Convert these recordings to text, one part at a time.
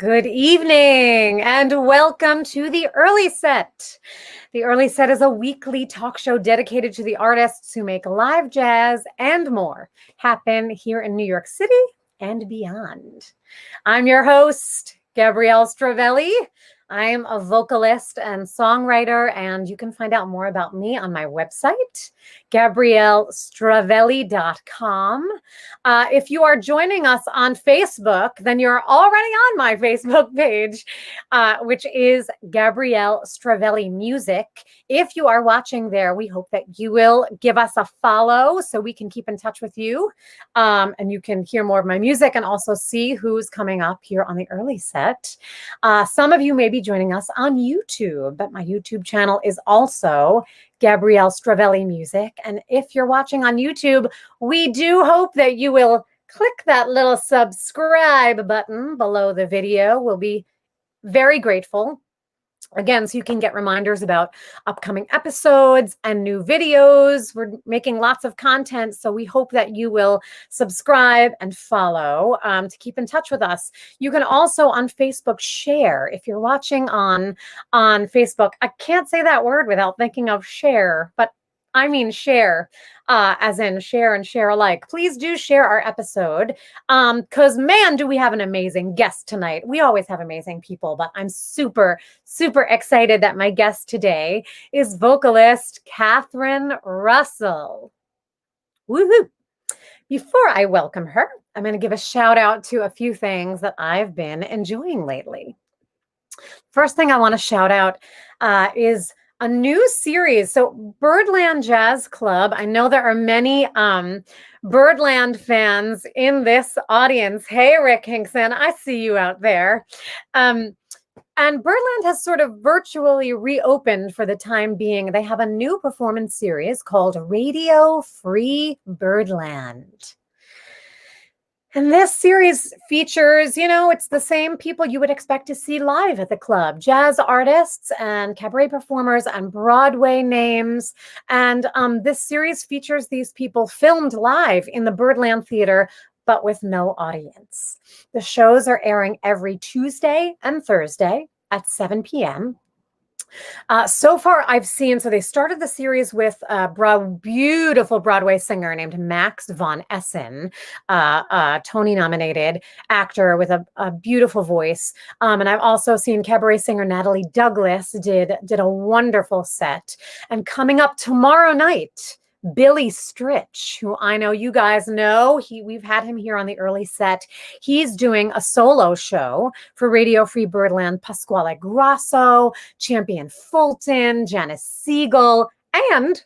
Good evening and welcome to The Early Set. The Early Set is a weekly talk show dedicated to the artists who make live jazz and more happen here in New York City and beyond. I'm your host, Gabrielle Stravelli. I am a vocalist and songwriter, and you can find out more about me on my website, GabrielleStravelli.com. If you are joining us on Facebook, then you're already on my Facebook page, which is Gabrielle Stravelli Music. If you are watching there, we hope that you will give us a follow so we can keep in touch with you, and you can hear more of my music and also see who's coming up here on the Early Set. Some of you may be joining us on YouTube, but my YouTube channel is also Gabrielle Stravelli Music. And if you're watching on YouTube, we do hope that you will click that little subscribe button below the video. We'll be very grateful. Again, so you can get reminders about upcoming episodes and new videos. We're making lots of content, so we hope that you will subscribe and follow to keep in touch with us. You can also on Facebook share. If you're watching on Facebook, I can't say that word without thinking of share, but I mean share, as in share and share alike. Please do share our episode, because man, do we have an amazing guest tonight. We always have amazing people, but I'm super, super excited that my guest today is vocalist Catherine Russell. Woohoo! Before I welcome her, I'm going to give a shout out to a few things that I've been enjoying lately. First thing I want to shout out is a new series. So Birdland Jazz Club, I know there are many Birdland fans in this audience. Hey, Rick Hinkson, I see you out there. And Birdland has sort of virtually reopened for the time being. They have a new performance series called Radio Free Birdland. And this series features, it's the same people you would expect to see live at the club. Jazz artists and cabaret performers and Broadway names. And this series features these people filmed live in the Birdland Theater, but with no audience. The shows are airing every Tuesday and Thursday at 7 p.m. So far, I've seen, so they started the series with a beautiful Broadway singer named Max von Essen, a Tony-nominated actor with a beautiful voice. And I've also seen cabaret singer Natalie Douglas did a wonderful set. And coming up tomorrow night, Billy Stritch, who I know you guys know, we've had him here on the Early Set. He's doing a solo show for Radio Free Birdland. Pasquale Grasso, Champion Fulton, Janice Siegel, and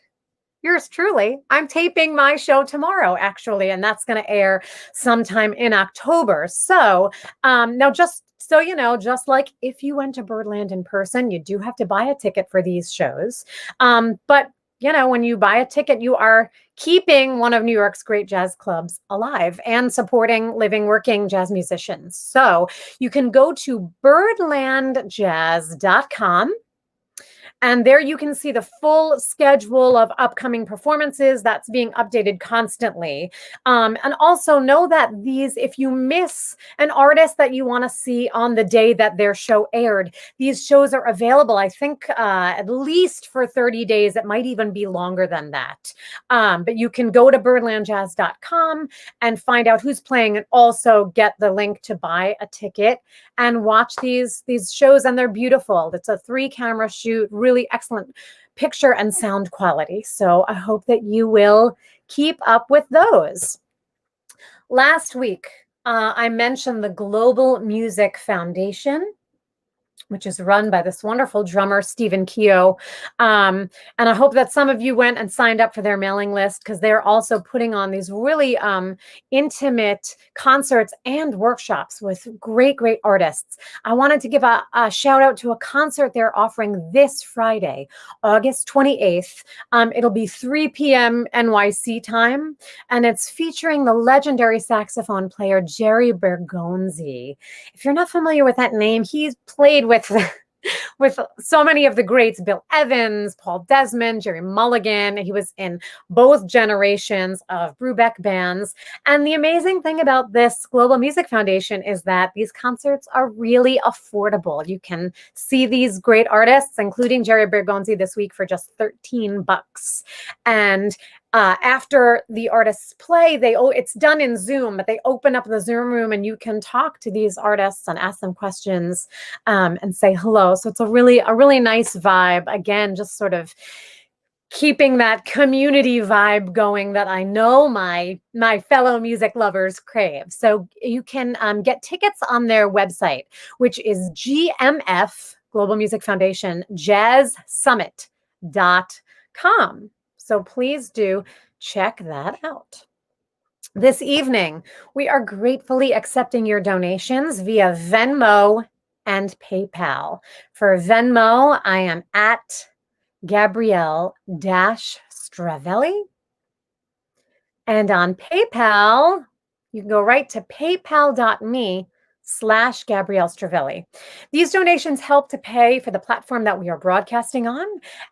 yours truly. I'm taping my show tomorrow, actually, and that's going to air sometime in October. So now just so you know, just like if you went to Birdland in person, you do have to buy a ticket for these shows. But when you buy a ticket, you are keeping one of New York's great jazz clubs alive and supporting living, working jazz musicians. So you can go to birdlandjazz.com. And there you can see the full schedule of upcoming performances that's being updated constantly. And also know that if you miss an artist that you want to see on the day that their show aired, these shows are available, I think, at least for 30 days. It might even be longer than that. But you can go to birdlandjazz.com and find out who's playing and also get the link to buy a ticket and watch these shows. And they're beautiful. It's a 3-camera shoot, really excellent picture and sound quality. So I hope that you will keep up with those. Last week, I mentioned the Global Music Foundation, which is run by this wonderful drummer, Stephen Keogh. And I hope that some of you went and signed up for their mailing list, because they're also putting on these really intimate concerts and workshops with great, great artists. I wanted to give a shout out to a concert they're offering this Friday, August 28th. It'll be 3 p.m. NYC time, and it's featuring the legendary saxophone player, Jerry Bergonzi. If you're not familiar with that name, he's played with with so many of the greats, Bill Evans, Paul Desmond, Jerry Mulligan. He was in both generations of Brubeck bands. And the amazing thing about this Global Music Foundation is that these concerts are really affordable. You can see these great artists, including Jerry Bergonzi this week, for just $13. And after the artists play, it's done in Zoom, but they open up the Zoom room and you can talk to these artists and ask them questions and say hello. So it's a really nice vibe. Again, just sort of keeping that community vibe going that I know my fellow music lovers crave. So you can get tickets on their website, which is GMF, Global Music Foundation, jazzsummit.com. So please do check that out. This evening, we are gratefully accepting your donations via Venmo and PayPal. For Venmo, I am at Gabrielle-Stravelli. And on PayPal, you can go right to paypal.me/Gabrielle Stravelli. These donations help to pay for the platform that we are broadcasting on.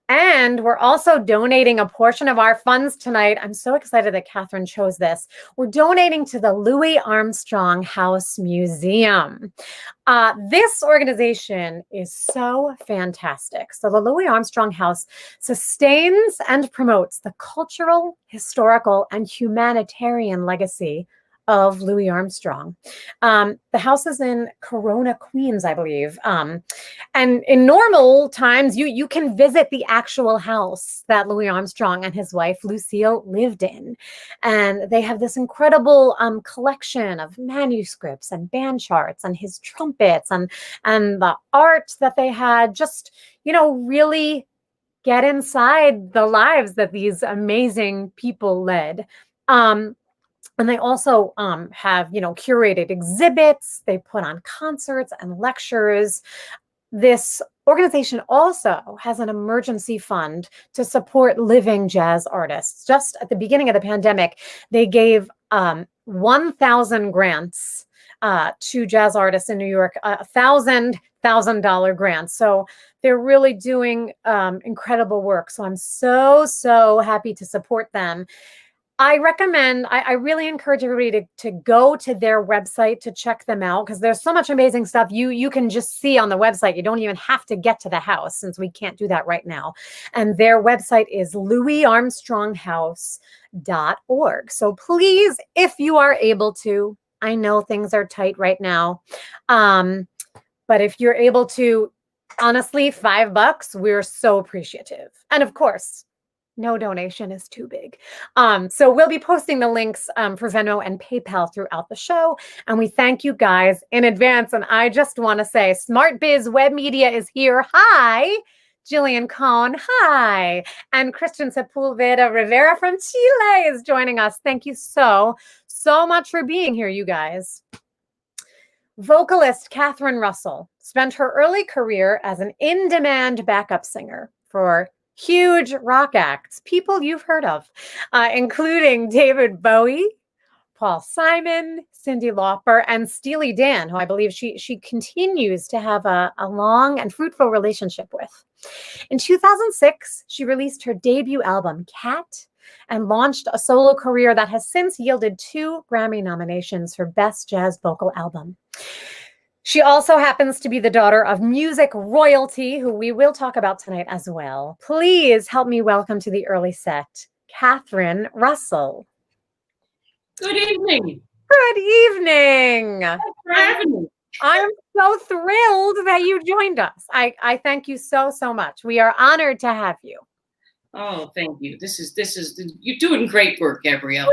And we're also donating a portion of our funds tonight. I'm so excited that Catherine chose this. We're donating to the Louis Armstrong House Museum. This organization is so fantastic. So the Louis Armstrong House sustains and promotes the cultural, historical, and humanitarian legacy of Louis Armstrong. The house is in Corona, Queens, I believe. And in normal times, you can visit the actual house that Louis Armstrong and his wife, Lucille, lived in. And they have this incredible collection of manuscripts and band charts and his trumpets and the art that they had. Just, really get inside the lives that these amazing people led. And they also have, curated exhibits. They put on concerts and lectures. This organization also has an emergency fund to support living jazz artists. Just at the beginning of the pandemic, they gave 1,000 grants to jazz artists in New York, $1,000 grants. So they're really doing incredible work. So I'm so happy to support them. I really encourage everybody to go to their website to check them out, because there's so much amazing stuff you can just see on the website. You don't even have to get to the house, since we can't do that right now. And their website is louisarmstronghouse.org. So please, if you are able to, I know things are tight right now, but if you're able to, honestly, $5, we're so appreciative. And of course, no donation is too big. So we'll be posting the links for Venmo and PayPal throughout the show. And we thank you guys in advance. And I just want to say, Smart Biz Web Media is here. Hi. Jillian Cohn, hi. And Christian Sepulveda Rivera from Chile is joining us. Thank you so much for being here, you guys. Vocalist Catherine Russell spent her early career as an in-demand backup singer for huge rock acts, people you've heard of, including David Bowie, Paul Simon, Cyndi Lauper, and Steely Dan, who I believe she continues to have a long and fruitful relationship with. In 2006, she released her debut album, Cat, and launched a solo career that has since yielded 2 Grammy nominations for Best Jazz Vocal Album. She also happens to be the daughter of music royalty, who we will talk about tonight as well. Please help me welcome to the early set, Catherine Russell. Good evening. Good evening. Thanks for having me. I'm so thrilled that you joined us. I thank you so much. We are honored to have you. Oh, thank you. This is you're doing great work, Gabrielle.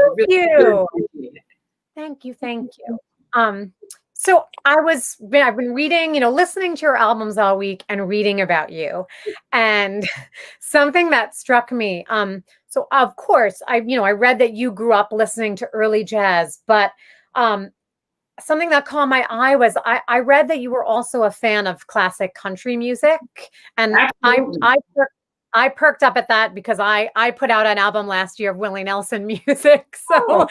Thank you. Thank you. So I've been reading, listening to your albums all week and reading about you, and something that struck me. So of course I read that you grew up listening to early jazz, but something that caught my eye was I read that you were also a fan of classic country music, and I perked up at that because I put out an album last year of Willie Nelson music. So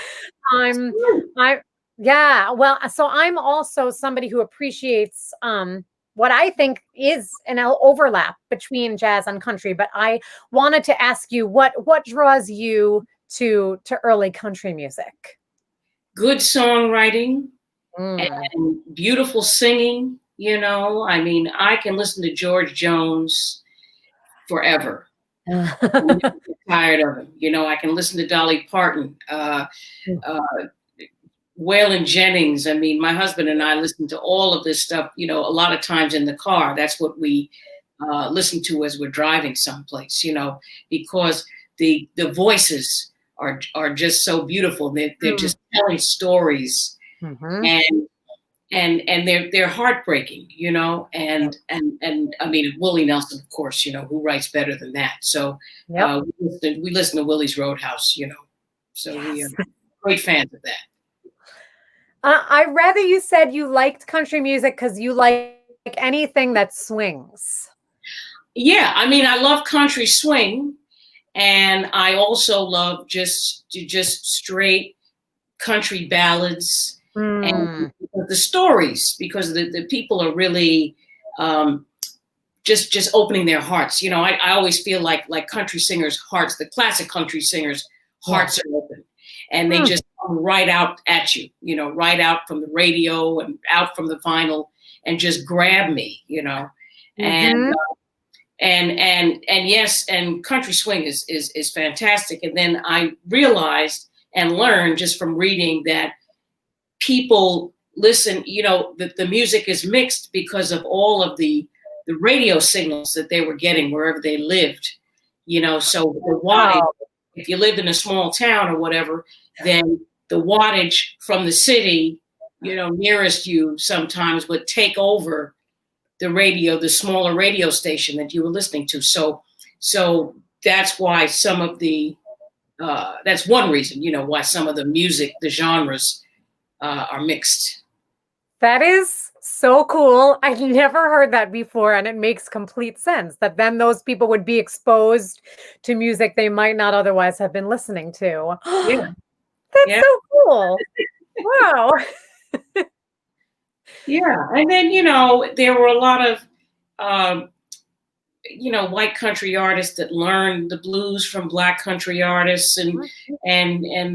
so I'm also somebody who appreciates what I think is an overlap between jazz and country. But I wanted to ask you what draws you to early country music? Good songwriting Mm. and beautiful singing. You know, I mean, I can listen to George Jones forever. I'm never get tired of him. You know, I can listen to Dolly Parton, uh, Waylon Jennings. I mean, my husband and I listen to all of this stuff, you know, a lot of times in the car. That's what we listen to as we're driving someplace, you know, because the voices are just so beautiful. They're just telling stories, Mhm. and they're heartbreaking, you know, and I mean, Willie Nelson, of course, you know, who writes better than that? So Yep. we listen to Willie's Roadhouse, you know, so we are Yes. great fans of that. I rather you said you liked country music because you like anything that swings. Yeah, I mean, I love country swing, and I also love just straight country ballads and Mm. the stories, because the people are really um, just opening their hearts. You know, I always feel like country singers' hearts, the classic country singers' Yeah. hearts are open, and they Mm. just come right out at you. You know, right out from the radio and out from the vinyl, and just grab me. You know, and Mhm. and yes, and country swing is fantastic. And then I realized and learned just from reading that people listen, you know, the music is mixed because of all of the radio signals that they were getting wherever they lived, you know. So the wattage, Oh. if you lived in a small town or whatever, then the wattage from the city, you know, nearest you sometimes would take over the radio, the smaller radio station that you were listening to. So that's why some of the that's one reason, you know, why some of the music, the genres are mixed. That is so cool. I've never heard that before, and it makes complete sense that then those people would be exposed to music they might not otherwise have been listening to. Yeah, That's yeah, so cool. Wow. yeah. And then, you know, there were a lot of um, you know, white country artists that learned the blues from black country artists, and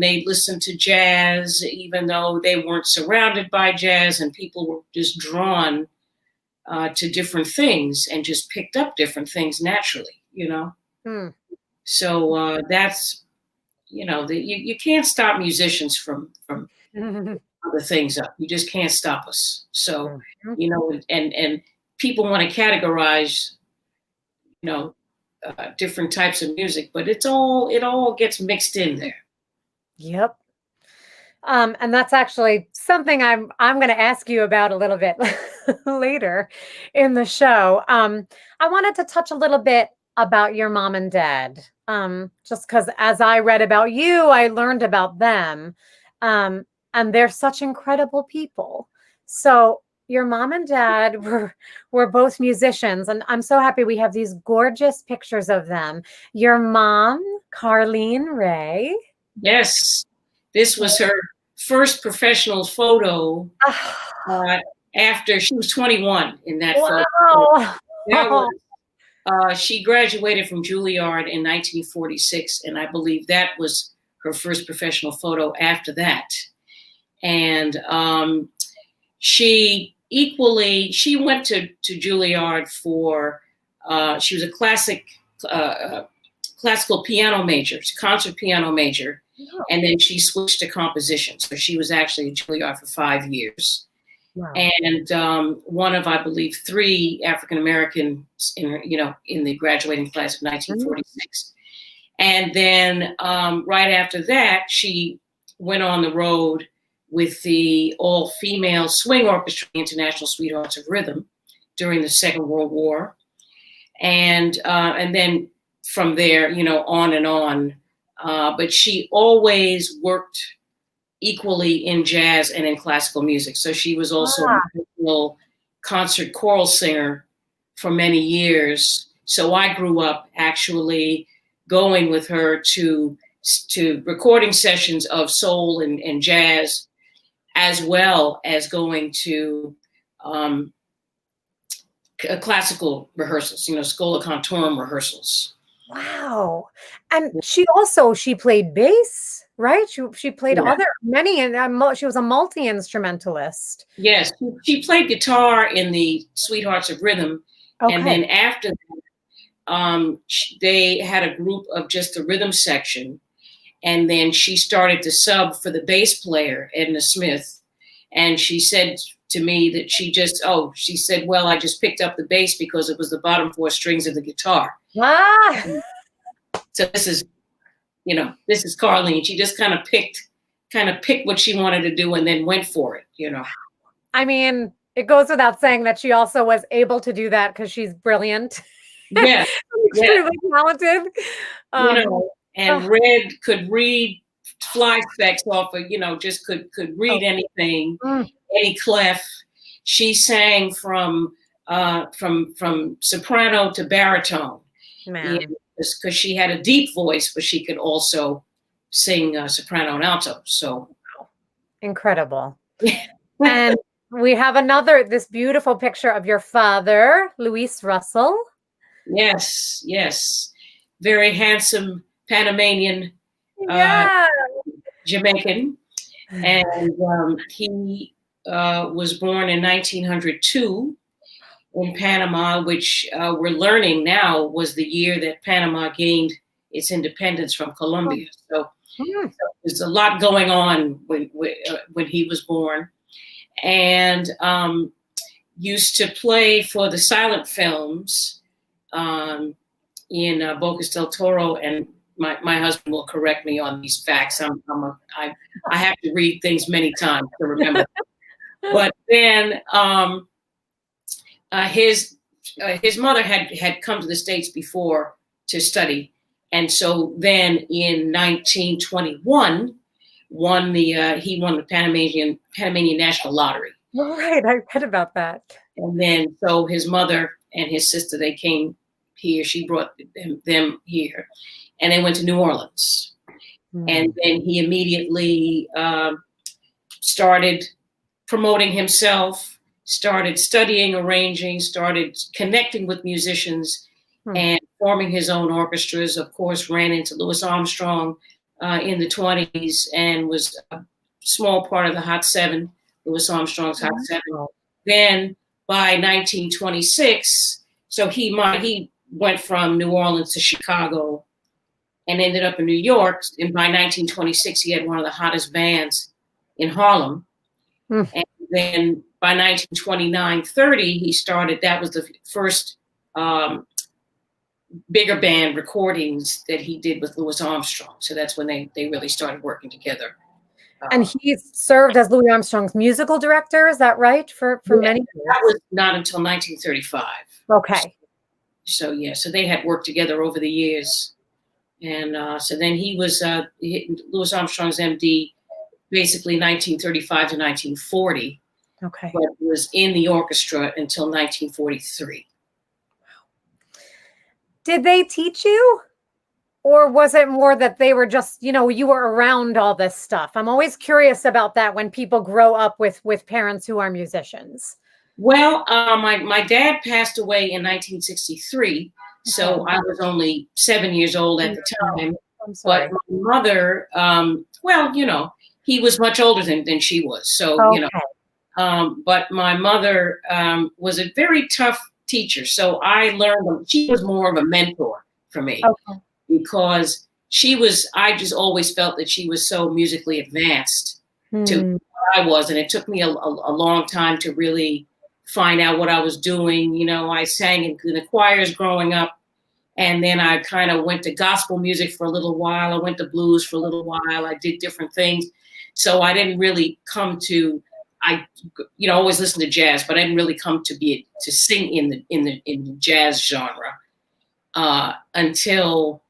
they listened to jazz even though they weren't surrounded by jazz, and people were just drawn to different things and just picked up different things naturally, you know. Hmm. So that's, you know, you can't stop musicians from other things up. You just can't stop us. So, Mhm. you know, and people want to categorize, you know, different types of music, but it all gets mixed in there. Yep. And that's actually something I'm going to ask you about a little bit later in the show. I wanted to touch a little bit about your mom and dad, just because as I read about you, I learned about them, and they're such incredible people. So your mom and dad were both musicians, and I'm so happy we have these gorgeous pictures of them. Your mom, Carlene Ray. Yes, this was her first professional photo uh, after she was 21 in that photo. That Wow. was she graduated from Juilliard in 1946, and I believe that was her first professional photo after that. And she went to Juilliard for she was a classical piano major, concert piano major, and then she switched to composition. So she was actually at Juilliard for 5 years. Wow. And one of, I believe, 3 African Americans in her, you know, in the graduating class of 1946. And then right after that, she went on the road with the all-female swing orchestra, the International Sweethearts of Rhythm, during the Second World War, and then from there, you know, on and on. But she always worked equally in jazz and in classical music. So she was also a professional concert choral singer for many years. So I grew up actually going with her to recording sessions of soul and jazz, as well as going to classical rehearsals, Schola Cantorum rehearsals. Wow. And she played bass, right? She played many, and she was a multi-instrumentalist. Yes, she played guitar in the Sweethearts of Rhythm, and then after that, they had a group of just the rhythm section, and then she started to sub for the bass player, Edna Smith, and she said to me that she said, well, I just picked up the bass because it was the bottom 4 strings of the guitar. Ah. So this is Carlene. She just kind of picked what she wanted to do and then went for it, I mean, it goes without saying that she also was able to do that because she's brilliant. Yeah. Extremely talented. And Red could read fly specks off of, just could read anything, any clef. She sang from soprano to baritone. Man. Because she had a deep voice, but she could also sing soprano and alto. So incredible. And we have this beautiful picture of your father, Luis Russell. Yes. Very handsome Panamanian Jamaican. And he was born in 1902 in Panama, which we're learning now was the year that Panama gained its independence from Colombia. So there's a lot going on when he was born. And used to play for the silent films in Bocas del Toro, and my husband will correct me on these facts. I have to read things many times to remember. But then his mother had come to the States before to study, and so then in 1921 he won the Panamanian National Lottery. Right, I read about that. And then so his mother and his sister, they came here. She brought them here, and they went to New Orleans. And then he immediately started promoting himself, started studying arranging, started connecting with musicians and forming his own orchestras. Of course, ran into Louis Armstrong in the 1920s and was a small part of the Hot Seven, Louis Armstrong's Hot Seven. Then by 1926, so he went from New Orleans to Chicago and ended up in New York. And by 1926, he had one of the hottest bands in Harlem. And then by 1929-30, he started, that was the first bigger band recordings that he did with Louis Armstrong. So that's when they really started working together. And he served as Louis Armstrong's musical director, is that right? For many years? That was not until 1935. Okay. So so they had worked together over the years. And so then he was Louis Armstrong's MD, basically 1935 to 1940. Okay. But was in the orchestra until 1943. Did they teach you? Or was it more that they were just, you were around all this stuff? I'm always curious about that when people grow up with parents who are musicians. Well, my dad passed away in 1963, so I was only 7 years old at the time. I'm sorry. But my mother, he was much older than she was. So, but my mother was a very tough teacher. So I learned, she was more of a mentor for me. Okay. Because I just always felt that she was so musically advanced to what I was. And it took me a long time to really find out what I was doing. I sang in the choirs growing up. And then I kind of went to gospel music for a little while. I went to blues for a little while. I did different things. So I didn't really come to, always listen to jazz, but I didn't really come to sing in the jazz genre until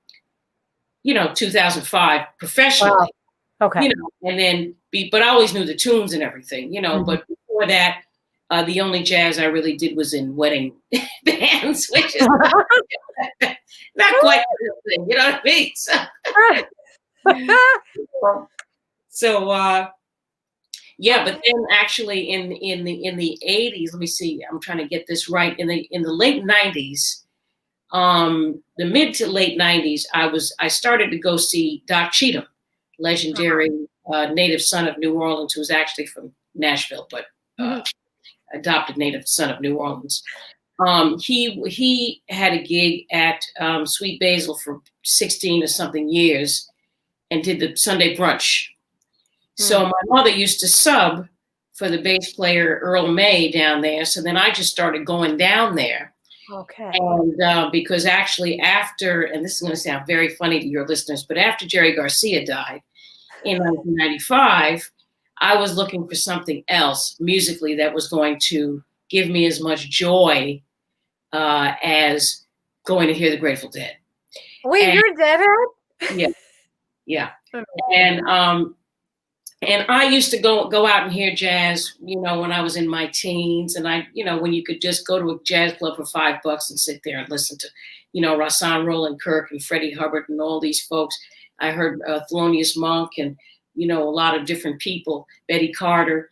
2005 professionally. Wow. Okay. And then, but I always knew the tunes and everything, but before that, the only jazz I really did was in wedding bands, which is not quite the real thing, you know what I mean? So Yeah, but then actually in the 80s, let me see, I'm trying to get this right. In the late 90s, the mid to late 90s, I started to go see Doc Cheatham, legendary native son of New Orleans, who was actually from Nashville, but adopted native son of New Orleans. He had a gig at Sweet Basil for 16 or something years and did the Sunday brunch. So my mother used to sub for the bass player Earl May down there. So then I just started going down there. Okay. And because actually after, and this is going to sound very funny to your listeners, but after Jerry Garcia died in 1995, I was looking for something else musically that was going to give me as much joy as going to hear the Grateful Dead. Wait, you're Deadhead? Yeah. And I used to go out and hear jazz, when I was in my teens, and when you could just go to a jazz club for $5 and sit there and listen to, Rahsaan Roland Kirk and Freddie Hubbard and all these folks. I heard Thelonious Monk and, a lot of different people, Betty Carter.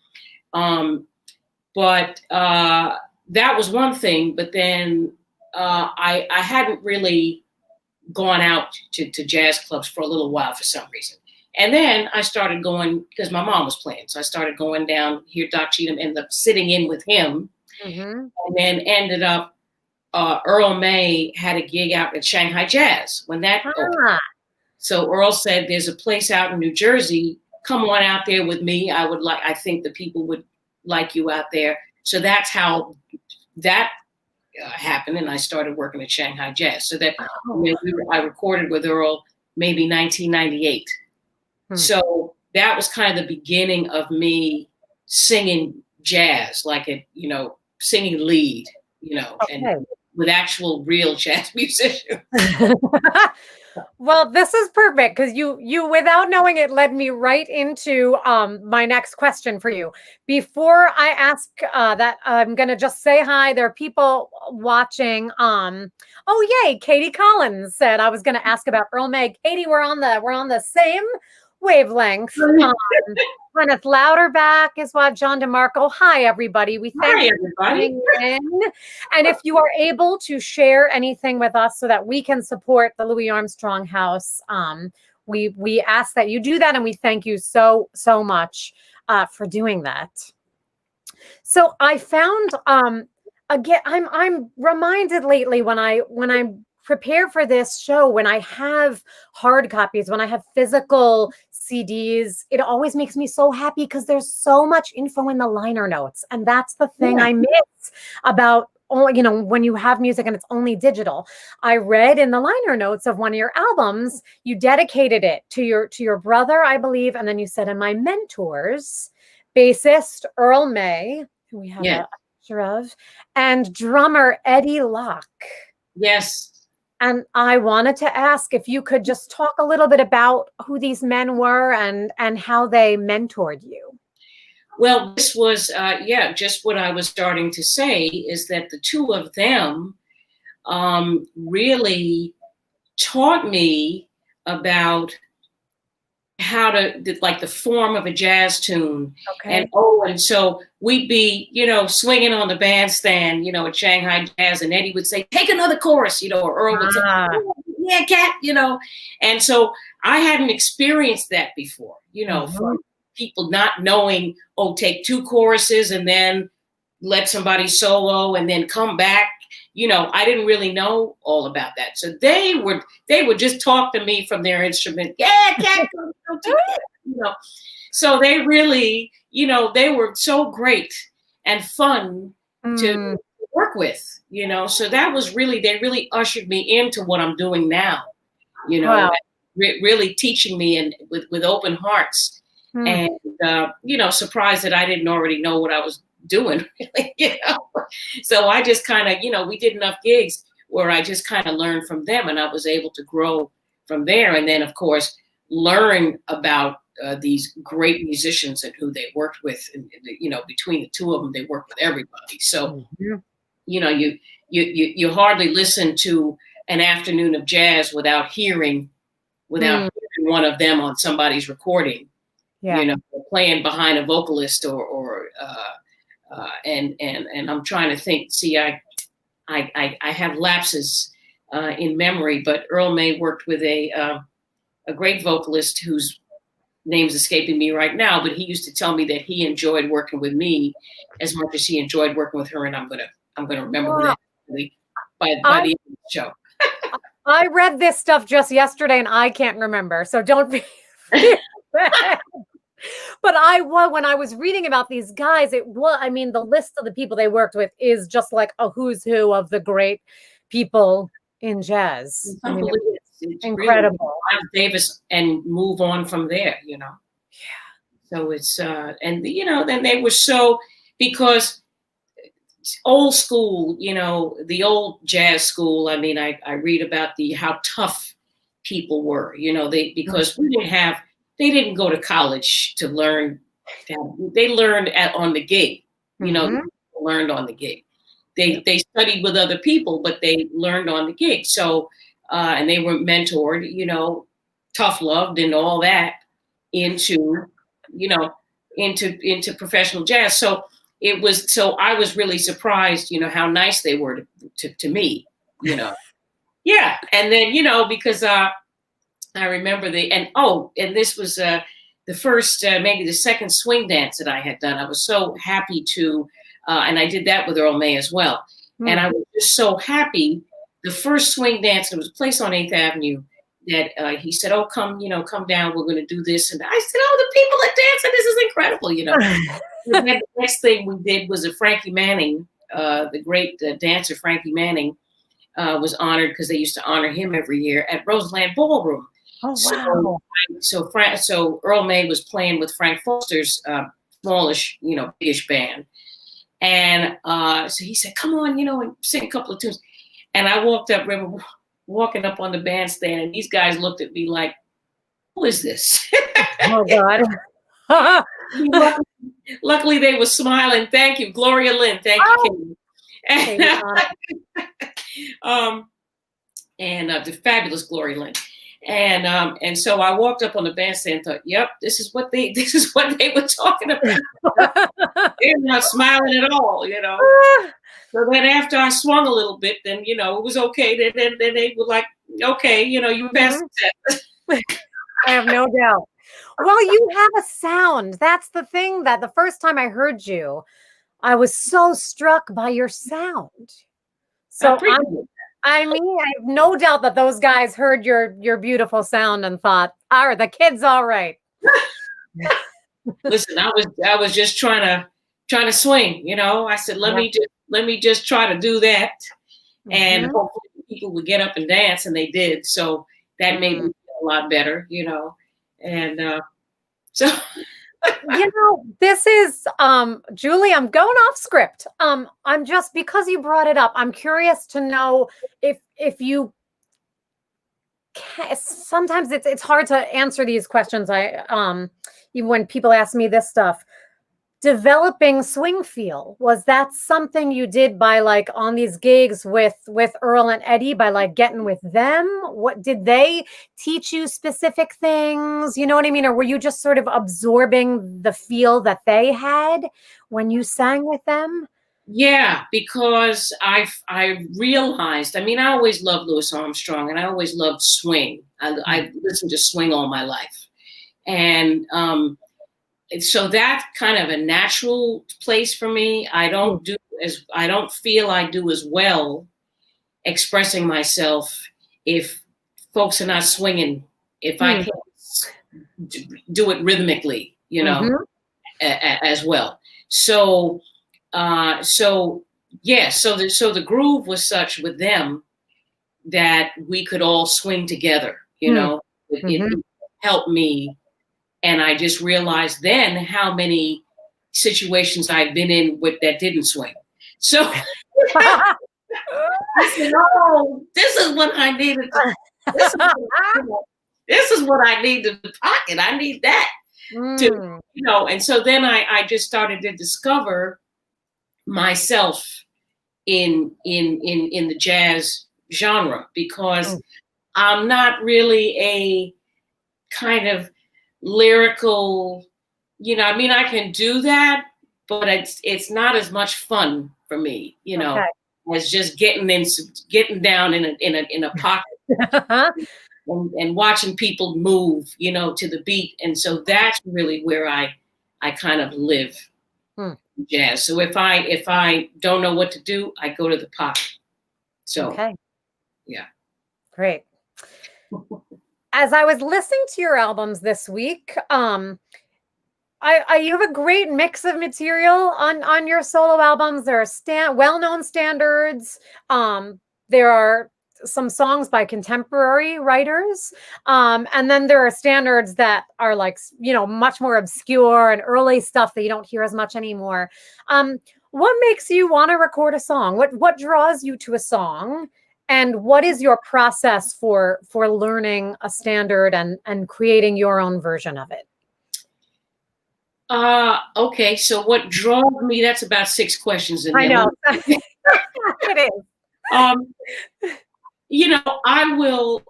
But that was one thing. But then I hadn't really gone out to jazz clubs for a little while for some reason. And then I started going, because my mom was playing. So I started going down, hear Doc Cheatham, ended up sitting in with him. And then ended up, Earl May had a gig out at Shanghai Jazz when that opened. So Earl said, there's a place out in New Jersey. Come on out there with me. I think the people would like you out there. So that's how that happened. And I started working at Shanghai Jazz. So that I recorded with Earl maybe 1998. So that was kind of the beginning of me singing jazz, singing lead, and with actual real jazz musicians. Well, this is perfect because you without knowing it led me right into my next question for you. Before I ask that, I'm gonna just say hi. There are people watching. Oh yay! Katie Collins said I was gonna ask about Earl May. Katie, we're on the same wavelength. Kenneth Louderback is what John DeMarco. Hi, everybody. We thank you for tuning in. And if you are able to share anything with us so that we can support the Louis Armstrong House, we ask that you do that, and we thank you so much for doing that. So I found again, I'm reminded lately when I prepare for this show, when I have hard copies, when I have physical CDs, it always makes me so happy because there's so much info in the liner notes. And that's the thing I miss about, when you have music and it's only digital. I read in the liner notes of one of your albums, you dedicated it to your brother, I believe. And then you said, and my mentors, bassist Earl May, who we have a picture of, and drummer Eddie Locke. Yes. And I wanted to ask if you could just talk a little bit about who these men were and how they mentored you. Well, this was, just what I was starting to say is that the two of them really taught me about how to, the form of a jazz tune. And so we'd be, swinging on the bandstand, at Shanghai Jazz, and Eddie would say, take another chorus, or Earl would say, oh, yeah, cat, and so I hadn't experienced that before, from people not knowing, take two choruses and then let somebody solo and then come back. I didn't really know all about that. So they would just talk to me from their instrument. Yeah, cat, So they really, they were so great and fun to work with, So that was they really ushered me into what I'm doing now, really teaching me and with open hearts. And, surprised that I didn't already know what I was doing, So I just kind of, we did enough gigs where I just kind of learned from them, and I was able to grow from there. And then, of course, learn about these great musicians and who they worked with. And, between the two of them, they worked with everybody. So, you hardly listen to an afternoon of jazz without hearing one of them on somebody's recording. Yeah. Playing behind a vocalist and I'm trying to think. See, I have lapses in memory, but Earl May worked with a great vocalist whose name's escaping me right now, but he used to tell me that he enjoyed working with me as much as he enjoyed working with her, and I'm gonna remember who that is by the end of the show. I read this stuff just yesterday and I can't remember, so don't be bad. But when I was reading about these guys, the list of the people they worked with is just like a who's who of the great people in jazz. It's incredible. Really Miles Davis and move on from there, Yeah. So it's and then they were so, because old school, the old jazz school. I mean, I read about how tough people were, because they didn't go to college to learn. They learned on the gig, learned on the gig. They studied with other people, but they learned on the gig. So, and they were mentored, tough loved and all that into professional jazz. So I was really surprised, how nice they were to me, Yeah. And then, because I remember and this was the first, maybe the second swing dance that I had done. I was so happy to, and I did that with Earl May as well. And I was just so happy. The first swing dance, it was a place on 8th Avenue, that he said, "Oh, come down. We're going to do this." And I said, "Oh, the people that dance, and this is incredible." And then the next thing we did was a Frankie Manning, the great dancer Frankie Manning, was honored, because they used to honor him every year at Roseland Ballroom. Oh, wow. So Earl May was playing with Frank Foster's smallish, biggish band. And so he said, "Come on, and sing a couple of tunes." And I remember walking up on the bandstand, and these guys looked at me like, "Who is this?" Oh, God. Luckily, they were smiling. Thank you, Gloria Lynn. Thank you, Kim. And the fabulous Gloria Lynn. And so I walked up on the bandstand and thought, "Yep, this is what they were talking about." They're not smiling at all, So then after I swung a little bit, then it was okay. Then they were like, "Okay, you passed the test." I have no doubt. Well, you have a sound. That's the thing, that the first time I heard you, I was so struck by your sound. So I have no doubt that those guys heard your beautiful sound and thought, "All right, the kid's all right." Listen, I was just trying to swing, I said, let me just try to do that. And hopefully people would get up and dance, and they did. So that made me feel a lot better, and so this is Julie, I'm going off script. I'm just, because you brought it up, I'm curious to know if you can. Sometimes it's hard to answer these questions. Even when people ask me this stuff. Developing swing feel, was that something you did by on these gigs with Earl and Eddie, by getting with them? What did they teach you, specific things, you know what I mean? Or were you just sort of absorbing the feel that they had when you sang with them? Yeah, because I realized, I always loved Louis Armstrong, and I always loved swing. I listened to swing all my life. And so that's kind of a natural place for me. I don't feel I do as well expressing myself if folks are not swinging, if I can't do it rhythmically, as well. So the groove was such with them that we could all swing together, It helped me. And I just realized then how many situations I've been in that didn't swing. So I said, "Oh, this is what I needed. This is what I need to pocket. I need that to, And so then I just started to discover myself in the jazz genre, because I'm not really a kind of lyrical I mean, I can do that, but it's not as much fun for me, Okay. as just getting down in a pocket and watching people move, to the beat. And so that's really where I kind of live Hmm. jazz. So if I don't know what to do, I go to the pocket. So Okay. yeah. Great. As I was listening to your albums this week, you have a great mix of material on your solo albums. There are well-known standards. There are some songs by contemporary writers, and then there are standards that are like much more obscure and early stuff that you don't hear as much anymore. What makes you want to record a song? What draws you to a song? And what is your process for learning a standard and creating your own version of it? Okay. So what draws me? That's about 6 questions in I there. know. It is. Um, I will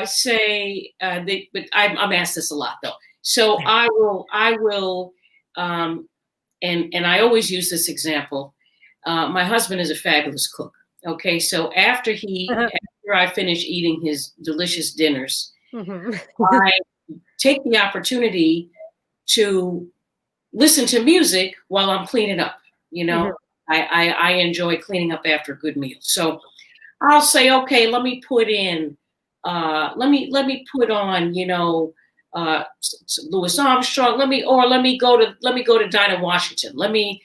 say but I'm asked this a lot though. So I will, and I always use this example. My husband is a fabulous cook. Okay, so after I finish eating his delicious dinners, Mhm. I take the opportunity to listen to music while I'm cleaning up. You Mhm. know, I enjoy cleaning up after a good meal. So I'll say, okay, let me put in, let me put on, Louis Armstrong. Let me go to Dinah Washington. Let me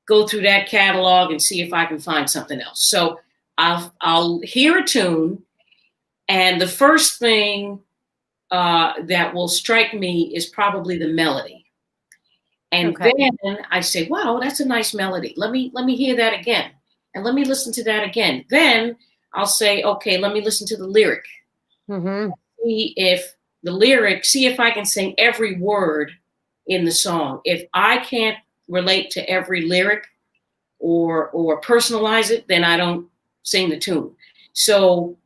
go through that catalog and see if I can find something else. So I'll hear a tune, and the first thing that will strike me is probably the melody. And Okay. then I say, wow, that's a nice melody. Let me hear that again. And let me listen to that again. Then I'll say, okay, let me listen to the lyric. Mhm. See if I can sing every word in the song. If I can't relate to every lyric or personalize it, then I don't sing the tune. So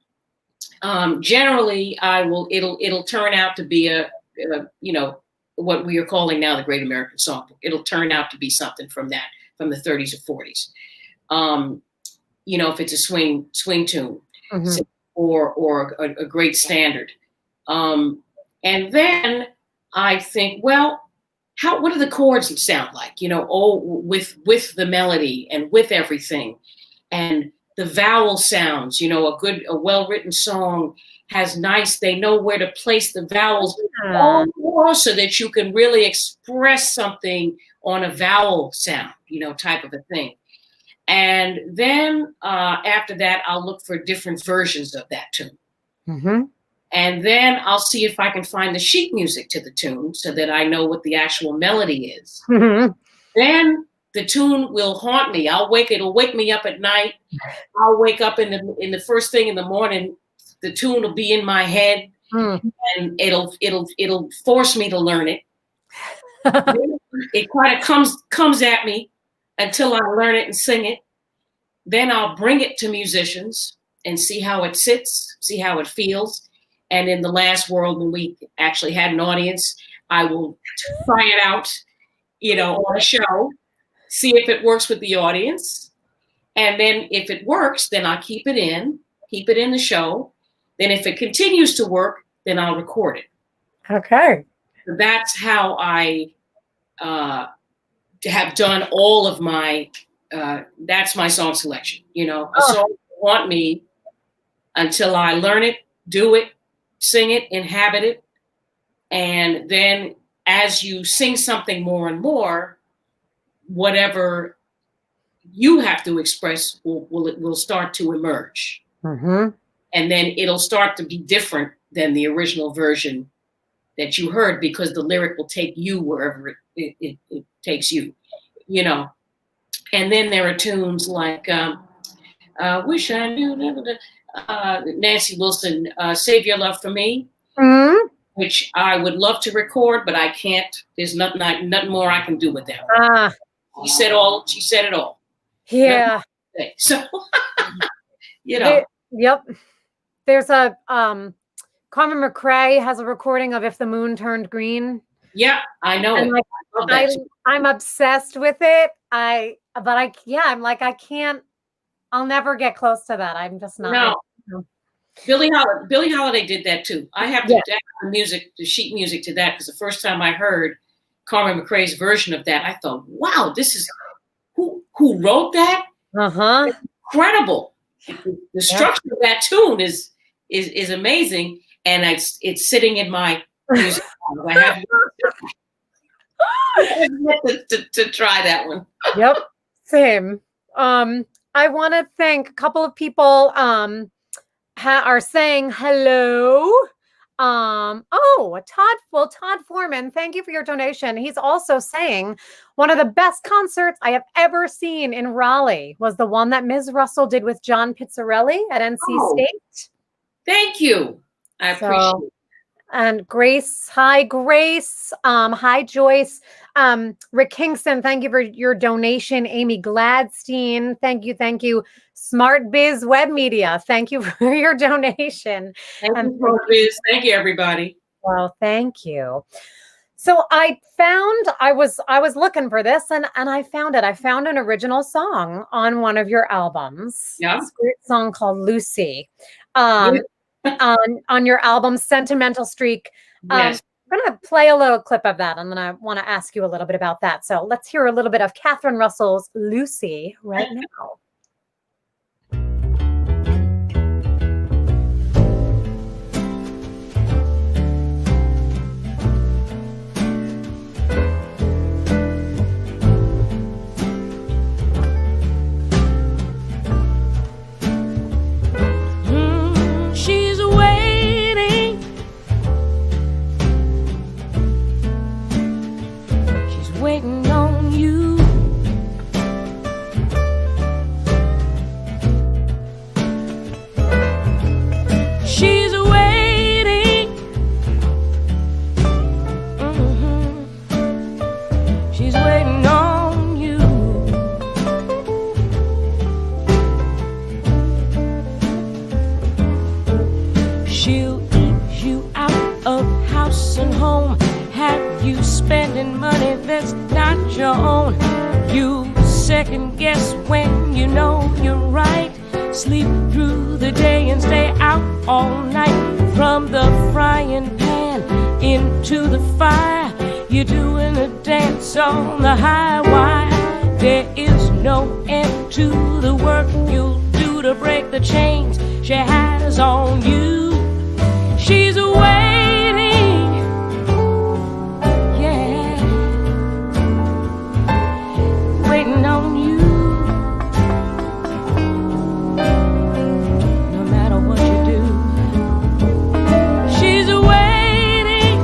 generally, it'll turn out to be what we are calling now the Great American Songbook. It'll turn out to be something from the 30s or 40s. If it's a swing tune, Mhm. or a great standard. And then I think, well, what do the chords sound like? With the melody and with everything, and the vowel sounds. A well-written song has they know where to place the vowels Yeah. so that you can really express something on a vowel sound, type of a thing. And then after that, I'll look for different versions of that tune. Mhm. And then I'll see if I can find the sheet music to the tune so that I know what the actual melody is. Mhm. Then the tune will haunt me. It'll wake me up at night. I'll wake up in the first thing in the morning. The tune will be in my head, Mm. and it'll force me to learn it. It kind of comes at me until I learn it and sing it. Then I'll bring it to musicians and see how it sits, see how it feels. And in the last world, when we actually had an audience, I will try it out, on a show, see if it works with the audience. And then if it works, then I'll keep it in the show. Then if it continues to work, then I'll record it. Okay. So that's how I have done all of my, that's my song selection. A Oh, song will haunt me until I learn it, do it, sing it, inhabit it. And then as you sing something more and more, whatever you have to express will start to emerge. mhm. And then it'll start to be different than the original version that you heard, because the lyric will take you wherever it takes you, you know. And then there are tunes like Wish I Knew, Nancy Wilson, Save Your Love for Me, Mhm. which I would love to record, but I can't. There's nothing more I can do with that. Ah, She said it all. Nothing yeah. to say. So, Yep. There's a Carmen McRae has a recording of If the Moon Turned Green. Yeah, I know And it. like, I love that too. I'm obsessed with it. I'm like, I can't, I'll never get close to that. I'm just not. No, Billie Holiday did that too. I have to Yeah. add the sheet music to that, because the first time I heard Carmen McRae's version of that, I thought, wow, this is who wrote that? Uh-huh. Incredible. The structure of that tune is amazing, and it's sitting in my music. I have to try that one. Yep. Same. I want to thank a couple of people are saying hello. Todd Foreman, thank you for your donation. He's also saying one of the best concerts I have ever seen in Raleigh was the one that Ms. Russell did with John Pizzarelli at NC State. Thank you. I appreciate it. And Grace, hi Grace, hi Joyce, Rick Kingston, thank you for your donation. Amy Gladstein, thank you. Smart Biz Web Media, thank you for your donation. Thank you, Smart Biz. Thank you, everybody. Well, thank you. So I was looking for this and I found it. I found an original song on one of your albums. Yeah. It's a great song called Lucy. On your album Sentimental Streak. Yes. I'm going to play a little clip of that, and then I want to ask you a little bit about that. So let's hear a little bit of Catherine Russell's Lucy right now. Waiting on you. She's waiting. She's waiting on you. She'll eat you out of house and home, have you spending money that's not your own. You second guess when you know you're right. Sleep through the day and stay out all night. From the frying pan into the fire, you're doing a dance on the high wire. There is no end to the work you'll do to break the chains she has on you. She's waiting. Waiting on you. No matter what you do, she's waiting.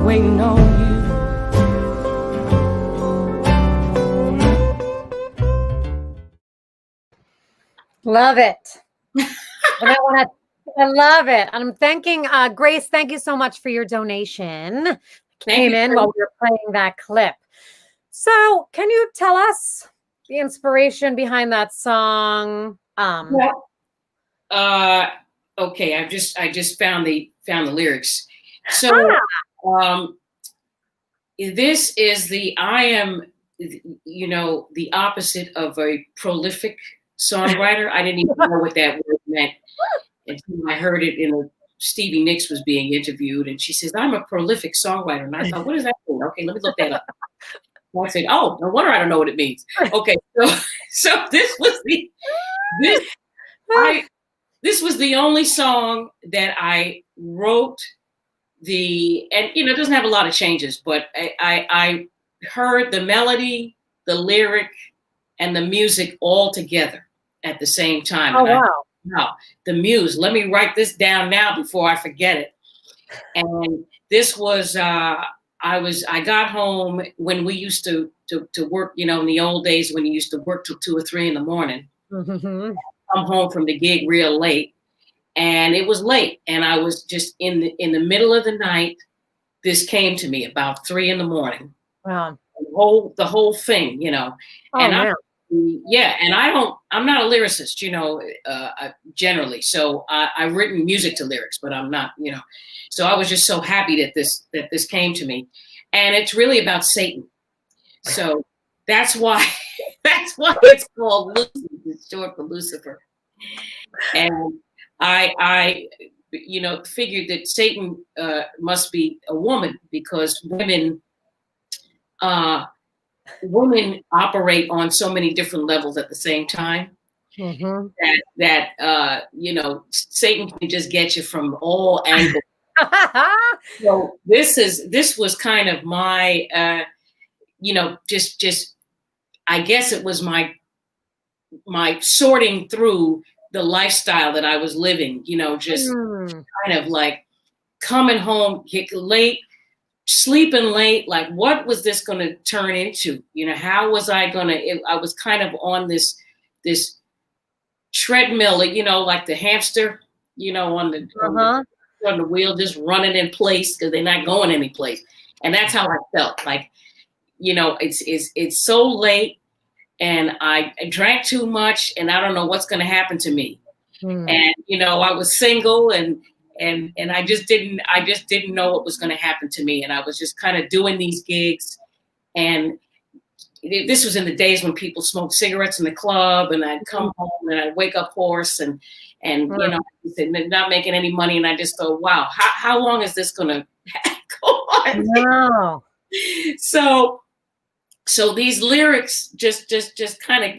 Waiting on you. Love it. I love it. I'm thanking Grace. Thank you so much for your donation. Came in while we were playing that clip. So, can you tell us the inspiration behind that song? Okay, I just found the lyrics. So, this is I am, the opposite of a prolific songwriter. I didn't even know what that word meant until I heard it Stevie Nicks was being interviewed, and she says, "I'm a prolific songwriter," and I thought, "What does that mean?" Okay, let me look that up. I said, "Oh, no wonder I don't know what it means." Okay, so this was the only song that I wrote. And it doesn't have a lot of changes, but I heard the melody, the lyric, and the music all together at the same time. Oh, wow. Wow, the muse. Let me write this down now before I forget it. And this was I got home when we used to work, in the old days when you used to work till 2 or 3 in the morning. Mm-hmm. Come home from the gig real late, and it was late, and I was just in the middle of the night. This came to me about 3 in the morning. Wow. The whole thing, Oh, and man. Yeah, and I'm not a lyricist, generally. So I've written music to lyrics, but I'm not, So I was just so happy that this came to me, and it's really about Satan. So that's why it's called Lucifer. It's short for Lucifer. And I figured that Satan must be a woman, because women operate on so many different levels at the same time. Mm-hmm. that Satan can just get you from all angles. So this was kind of my just I guess it was my sorting through the lifestyle that I was living, kind of like coming home, get late, sleeping late. Like, what was this going to turn into? How was I going to, I was kind of on this treadmill, like the hamster, on the wheel, just running in place because they're not going any place. And that's how I felt. Like, it's so late, and I drank too much, and I don't know what's going to happen to me. And I was single, and I just didn't know what was going to happen to me, and I was just kind of doing these gigs. And this was in the days when people smoked cigarettes in the club, and I'd come home and I'd wake up hoarse and not making any money, and I just thought, wow, how long is this going to go on? No. So these lyrics just kind of,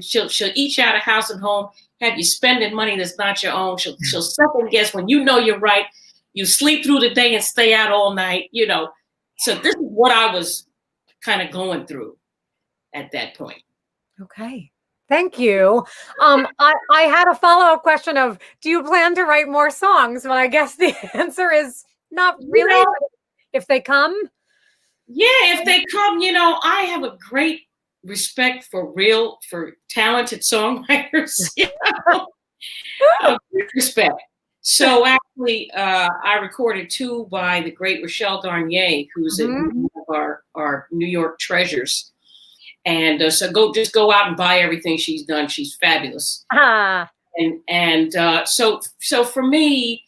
she'll eat you out of house and home, have you spending money that's not your own. She'll second guess when you're right. You sleep through the day and stay out all night, So this is what I was kind of going through at that point. Okay. Thank you. I had a follow-up question of, do you plan to write more songs? Well, I guess the answer is not really. If they come. Yeah, if they come, I have a great respect for talented songwriters. Great respect. So actually, I recorded 2 by the great Rochelle Garnier, who's one of our New York treasures. And so go out and buy everything she's done. She's fabulous. And so for me,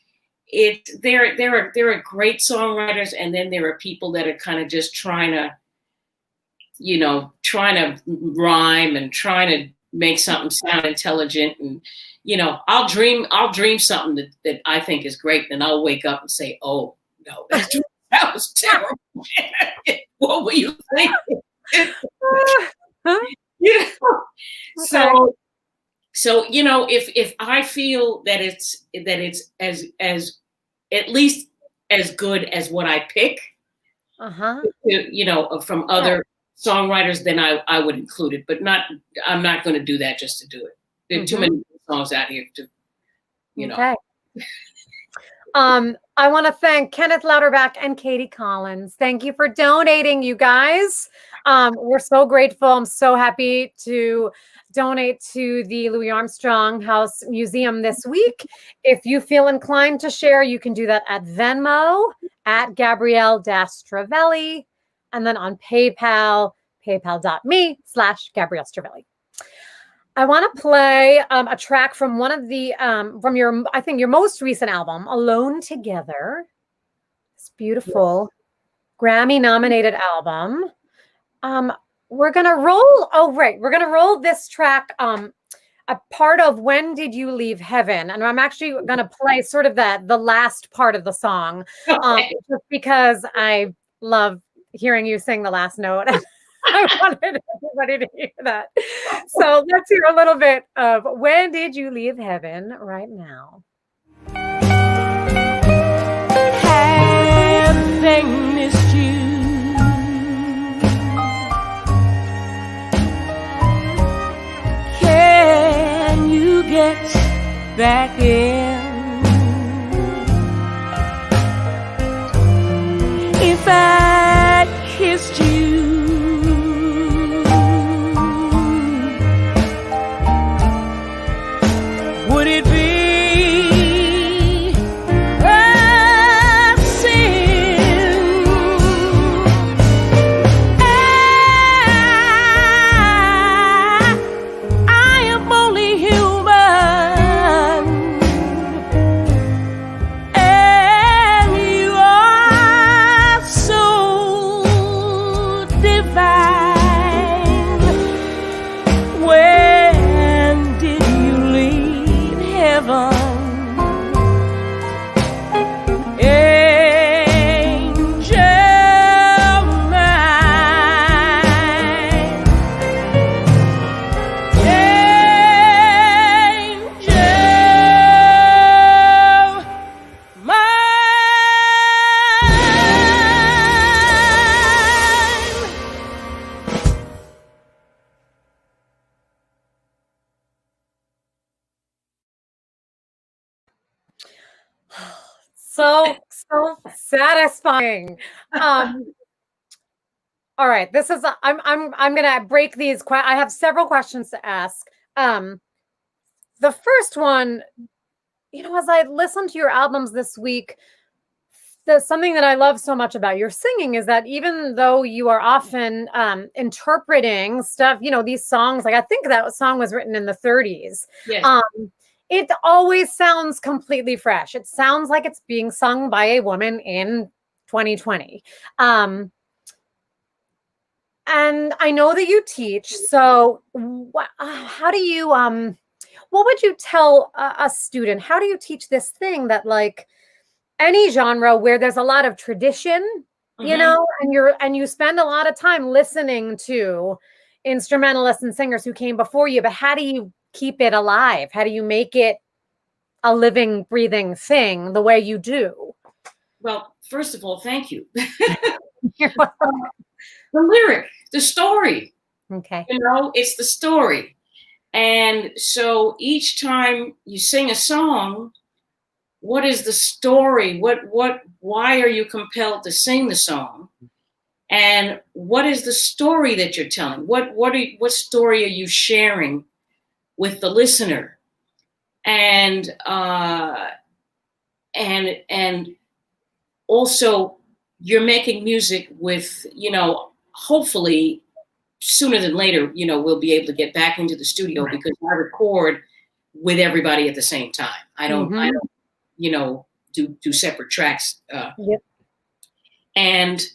there are great songwriters, and then there are people that are kind of just trying to rhyme and trying to make something sound intelligent. And I'll dream something that I think is great, and I'll wake up and say, oh no, that was terrible. What were you thinking? So if I feel that it's as at least as good as what I pick, from other songwriters, then I would include it. But I'm not going to do that just to do it. There are too many songs out here to, Okay. I want to thank Kenneth Louderback and Katie Collins. Thank you for donating, you guys. We're so grateful. I'm so happy to donate to the Louis Armstrong House Museum this week. If you feel inclined to share, you can do that at Venmo, at Gabrielle Stravelli, and then on PayPal, paypal.me/Gabrielle Stravelli. I want to play a track from one of the from your, I think, your most recent album, Alone Together. It's beautiful, Grammy-nominated album. We're gonna roll. Oh, right, we're gonna roll this track. A part of When Did You Leave Heaven, and I'm actually gonna play sort of the last part of the song, just because I love hearing you sing the last note. I wanted everybody to hear that. So let's hear a little bit of When Did You Leave Heaven right now. Have they missed you? Can you get back in? If I kissed you, would it be a sin? I So satisfying. Um, all right, this is I'm gonna break these. I have several questions to ask. Um, the first one, as I listened to your albums this week, something that I love so much about your singing is that even though you are often interpreting stuff, these songs, like I think that song was written in the 30s. Yes. It always sounds completely fresh. It sounds like it's being sung by a woman in 2020. And I know that you teach. So how do you, what would you tell a student? How do you teach this thing that like any genre where there's a lot of tradition, and you spend a lot of time listening to instrumentalists and singers who came before you, but how do you keep it alive? How do you make it a living, breathing thing the way you do? Well, first of all, thank you. You're welcome. The lyric, the story. Okay. It's the story. And so each time you sing a song, what is the story? Why are you compelled to sing the song? And what is the story that you're telling? What story are you sharing with the listener? And also you're making music with, hopefully sooner than later, we'll be able to get back into the studio because I record with everybody at the same time. I don't do separate tracks. Yep. And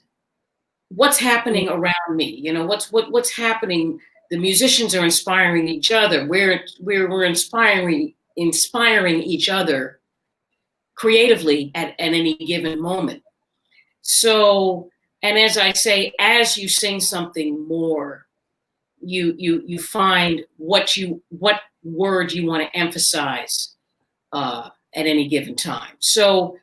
what's happening around me? What's happening? The musicians are inspiring each other. We're inspiring each other creatively at any given moment. So, and as I say, as you sing something more, you find what word you want to emphasize at any given time. So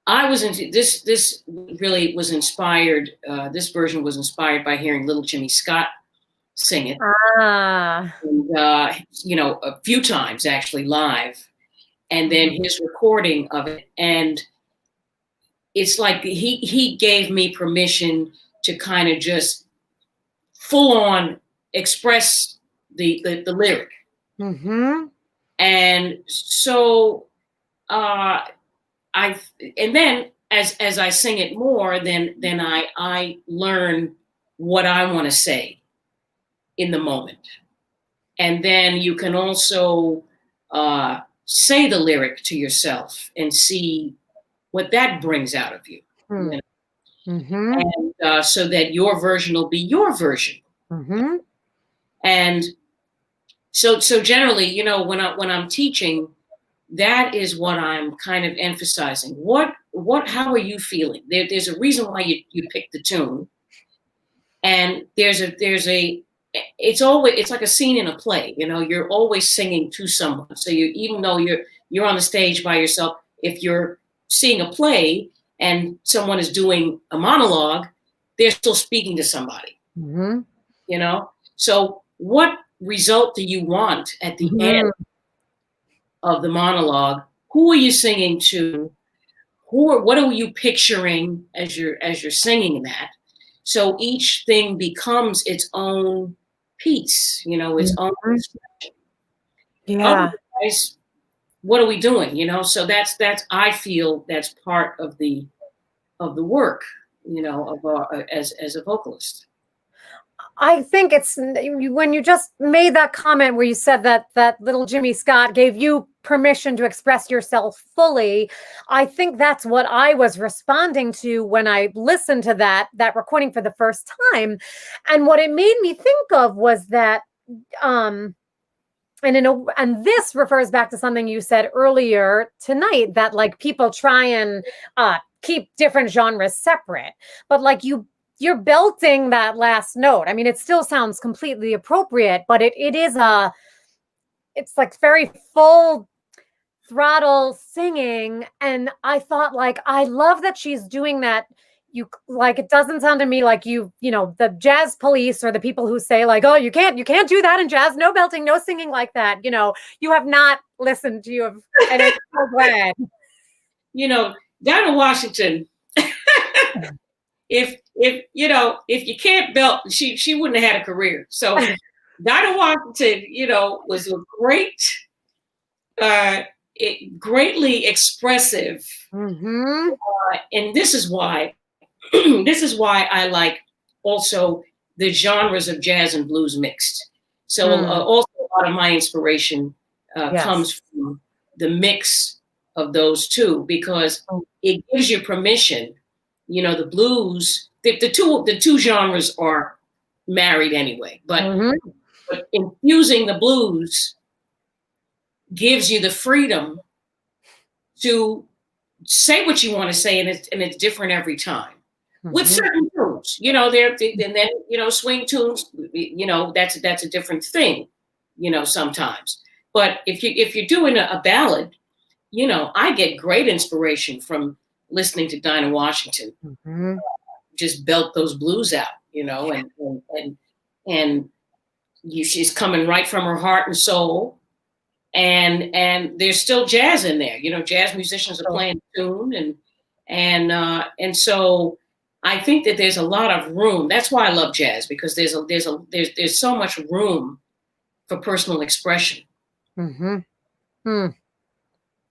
I was into this really was inspired. This version was inspired by hearing Little Jimmy Scott sing it. And, a few times actually live, and then his recording of it. And it's like he gave me permission to kind of just full on express the lyric. Mm-hmm. And so and then as I sing it more, then I learn what I want to say in the moment. And then you can also say the lyric to yourself and see what that brings out of you. Mm-hmm. And so that your version will be your version. Mm-hmm. And so generally, when I'm teaching, that is what I'm kind of emphasizing. How are you feeling? There's a reason why you picked the tune. And it's like a scene in a play, you're always singing to someone. So even though you're on the stage by yourself, if you're seeing a play and someone is doing a monologue, they're still speaking to somebody. Mm-hmm. So what result do you want at the end of the monologue? Who are you singing to? What are you picturing as you're singing that? So each thing becomes its own piece, its own expression. Yeah. Otherwise, what are we doing? So that's I feel that's part of the work, as a vocalist. I think it's when you just made that comment where you said that Little Jimmy Scott gave you permission to express yourself fully. I think that's what I was responding to when I listened to that recording for the first time. And what it made me think of was that, and this refers back to something you said earlier tonight, that like people try and keep different genres separate, but like you're belting that last note. I mean, it still sounds completely appropriate, but it's like very full throttle singing. And I thought, like, I love that she's doing that. It doesn't sound to me like the jazz police or the people who say like, oh, you can't do that in jazz. No belting, no singing like that. You have not listened to and I'm so glad. Dinah Washington, if you can't belt, she wouldn't have had a career. So Dinah Washington, was a greatly expressive, and this is why I like also the genres of jazz and blues mixed. So also a lot of my inspiration comes from the mix of those two, because it gives you permission. The blues, the two genres are married anyway, but infusing the blues gives you the freedom to say what you want to say, and it's different every time. With certain tunes, and then swing tunes, that's a different thing, sometimes. But if you're doing a ballad, I get great inspiration from listening to Dinah Washington. Just belt those blues out, and she's coming right from her heart and soul. And there's still jazz in there. Jazz musicians are playing tune, and so I think that there's a lot of room. That's why I love jazz, because there's so much room for personal expression.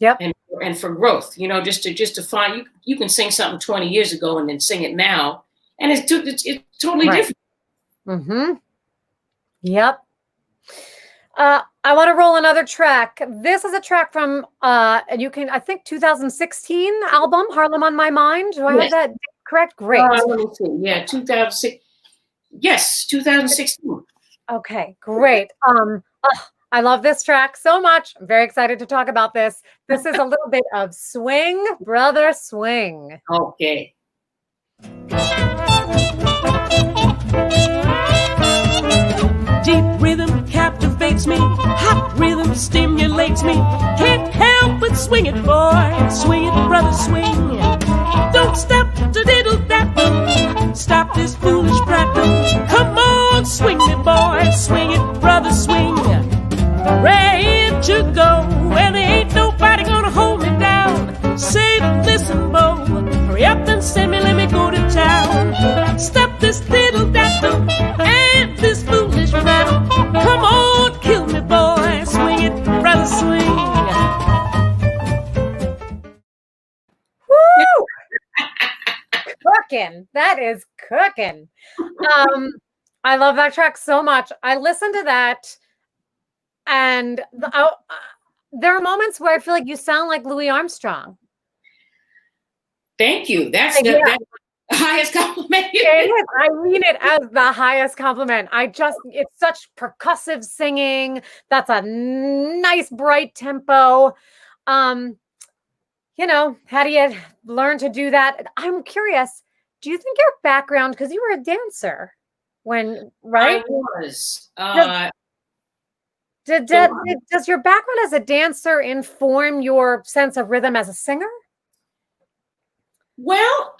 Yep. And for growth, just to find, you can sing something 20 years ago and then sing it now, and it's totally different. Yep. I want to roll another track. This is a track from I think 2016 album, Harlem on My Mind. Do I have that correct? Great. Let me see. Yeah, 2006. Yes, 2016. Okay, great. I love this track so much. I'm very excited to talk about this. This is a little bit of Swing, Brother Swing. Okay. Deep rhythm captivates me, hot rhythm stimulates me. Can't help but swing it, boy. Swing it, brother, swing. Don't stop to diddle that. Stop this foolish prattle. Come on, swing it, boy. Swing it, brother, swing. Ready to go, and there ain't nobody gonna hold me down. Say, listen, Bo, hurry up and send me, let me go to town. Stop this diddle daddle and this foolish rattle. Come on, kill me, boy. Swing it, brother, swing. Woo! Cooking. That is cooking. I love that track so much. I listened to that, and there are moments where I feel like you sound like Louis Armstrong. Thank you. That's the highest compliment. I mean it as the highest compliment. It's such percussive singing. That's a nice, bright tempo. How do you learn to do that? I'm curious, do you think your background, because you were a dancer right? I was. Does your background as a dancer inform your sense of rhythm as a singer? Well,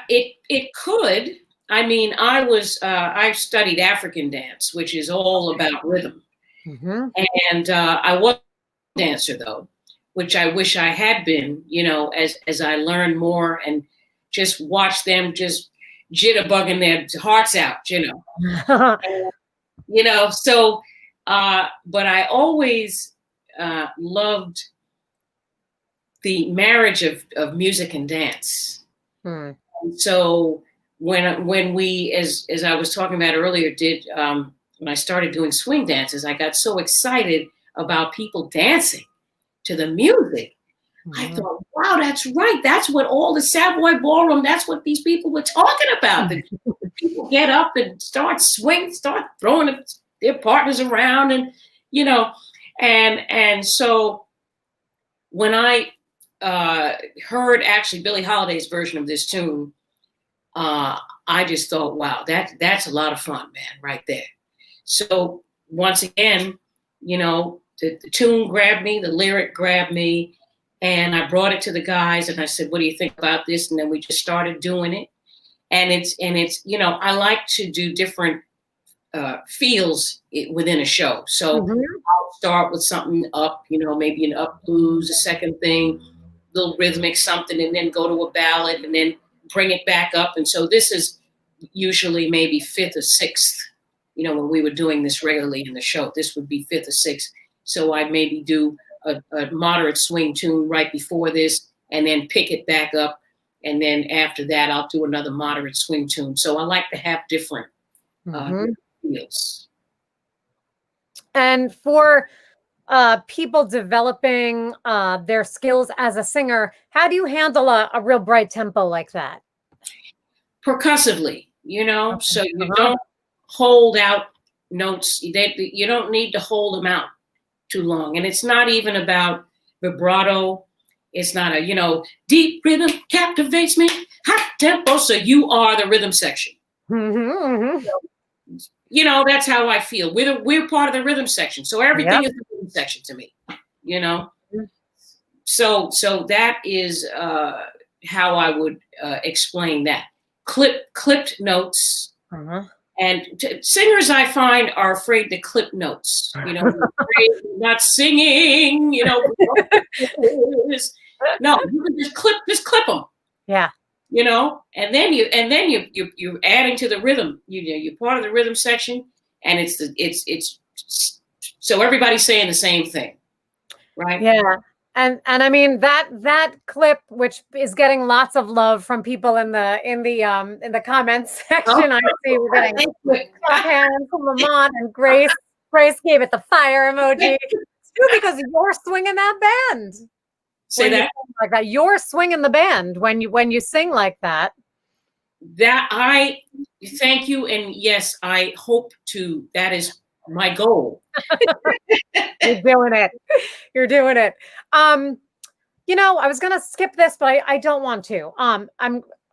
it could. I mean, I studied African dance, which is all about rhythm. And I was a dancer, though, which I wish I had been, as I learned more and just watched them just jitterbugging their hearts out, so, but I always loved the marriage of music and dance. And so when we, as I was talking about earlier, when I started doing swing dances, I got so excited about people dancing to the music. I thought, wow, that's right. That's what all the Savoy Ballroom, that's what these people were talking about. The people get up and start swinging, start throwing their partners around, and, and so when I heard actually Billie Holiday's version of this tune, I just thought, wow, that's a lot of fun, man, right there. So once again, the tune grabbed me, the lyric grabbed me, and I brought it to the guys and I said, what do you think about this? And then we just started doing it. And it's I like to do different feels within a show. So I'll start with something up, maybe an up blues, a second thing, little rhythmic something and then go to a ballad and then bring it back up. And so this is usually maybe fifth or sixth, when we were doing this regularly in the show, this would be fifth or sixth. So I'd maybe do a moderate swing tune right before this and then pick it back up. And then after that, I'll do another moderate swing tune. So I like to have different feels. And for people developing their skills as a singer, how do you handle a real bright tempo like that? Percussively, so you don't hold out notes. You don't need to hold them out too long. And it's not even about vibrato. It's not a, deep rhythm captivates me, hot tempo. So you are the rhythm section. So, that's how I feel. We're part of the rhythm section. So everything is the rhythm section to me, So that is how I would explain that. Clipped notes. And singers, I find, are afraid to clip notes. Afraid not singing. No, you can just clip them. Yeah. And then you're adding to the rhythm. You're part of the rhythm section, and it's so everybody's saying the same thing, right? Yeah. And I mean that clip, which is getting lots of love from people in the comments section. I see we're getting clap hands from Lamont and Grace. Grace gave it the fire emoji. It's true because you're swinging that band. Say that like that. You're swinging the band when you sing like that. That I thank you, and yes, I hope to. That is my goal. You're doing it. You're doing it. I was gonna skip this, but I don't want to.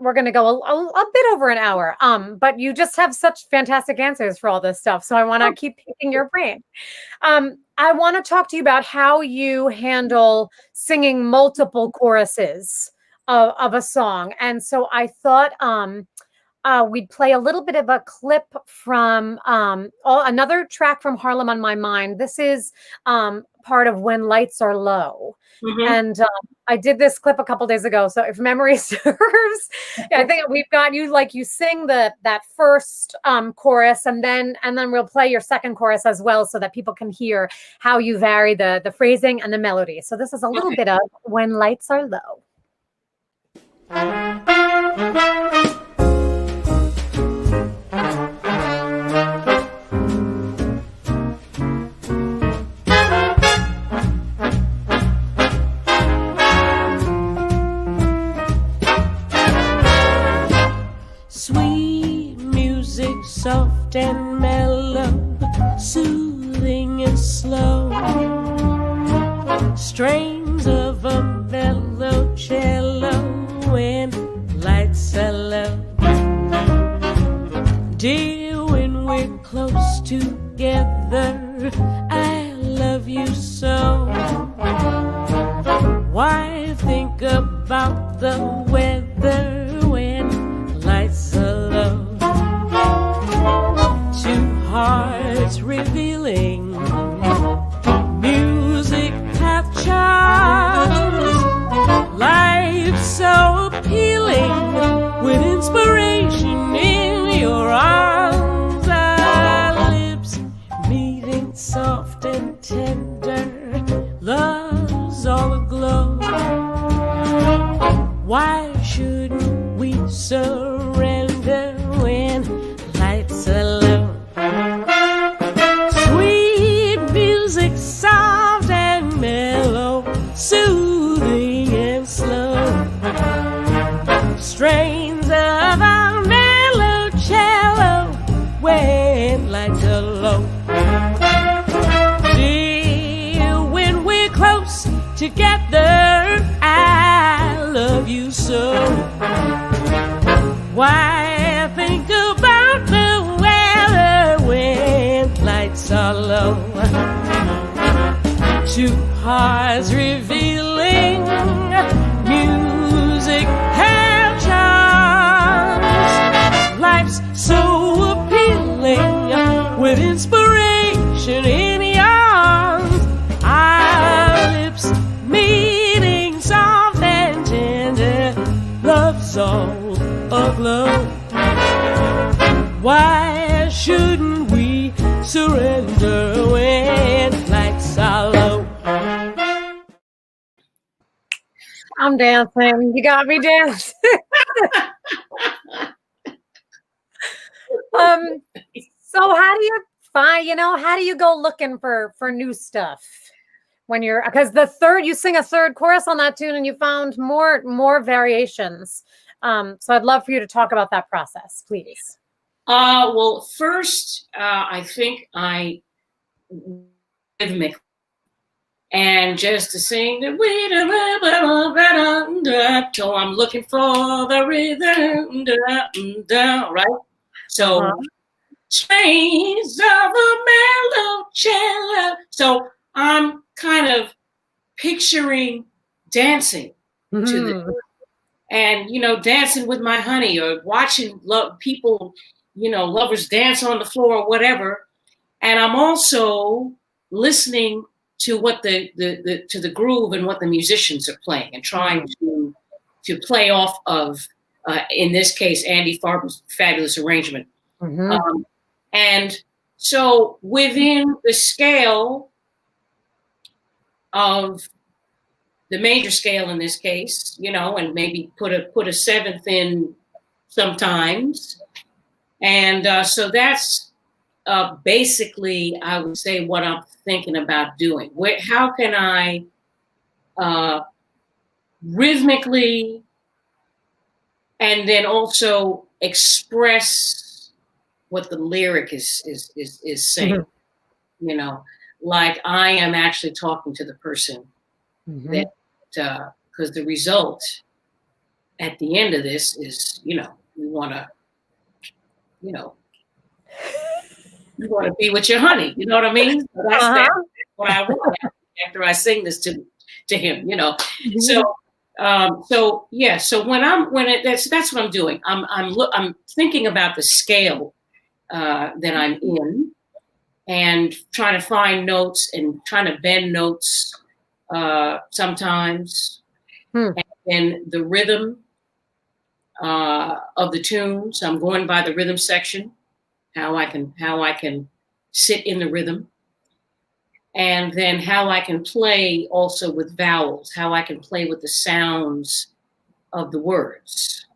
We're gonna go a bit over an hour. But you just have such fantastic answers for all this stuff, so I want to keep picking your brain. I want to talk to you about how you handle singing multiple choruses of a song, and so I thought we'd play a little bit of a clip from another track from Harlem on My Mind. This is part of When Lights Are Low. And I did this clip a couple days ago. So if memory serves, I think we've got you, like you sing that first chorus and then we'll play your second chorus as well so that people can hear how you vary the phrasing and the melody. So this is a little bit of When Lights Are Low. Soft and mellow, soothing and slow, strains of a mellow cello when lights are low. Dear, when we're close together, I love you so. Why think about the weather when lights are low? Two hearts revealing, music hath charms, life so appealing, with inspiration in your arms. Our lips meeting soft and tender, love's all aglow. Why shouldn't we surrender when lights are low? Sweet music, soft and mellow, soothing and slow, strains of our mellow cello when lights are low. Dear, when we're close together, I love you so. Why think about the weather when lights are low? Two hearts revealing, music have charms, life's so appealing, with inspiration in your arms. Our lips meeting soft and love's all aglow. Why shouldn't we surrender when lights are low? I'm dancing. You got me dancing. So how do you find, how do you go looking for new stuff when because you sing a third chorus on that tune and you found more variations. So I'd love for you to talk about that process, please. Well, first, I think I rhythmic, and just to sing the so I'm looking for the rhythm, right? So strains of a mellow cello. So I'm kind of picturing dancing to the and dancing with my honey, or watching people, lovers dance on the floor or whatever. And I'm also listening to what to the groove and what the musicians are playing, and trying to play off of in this case Andy Farber's fabulous arrangement. And so within the scale of the major scale in this case, and maybe put a seventh in sometimes. And so that's basically, I would say, what I'm thinking about doing. How can I rhythmically and then also express what the lyric is saying, like I am actually talking to the person, that because the result at the end of this is, we want to, you want to be with your honey, you know what I mean? So that's what I want after I sing this to him, So yeah. So that's what I'm doing. I'm thinking about the scale that I'm in, and trying to find notes and trying to bend notes sometimes, and then the rhythm of the tune. So I'm going by the rhythm section, how I can sit in the rhythm, and then how I can play also with vowels, how I can play with the sounds of the words.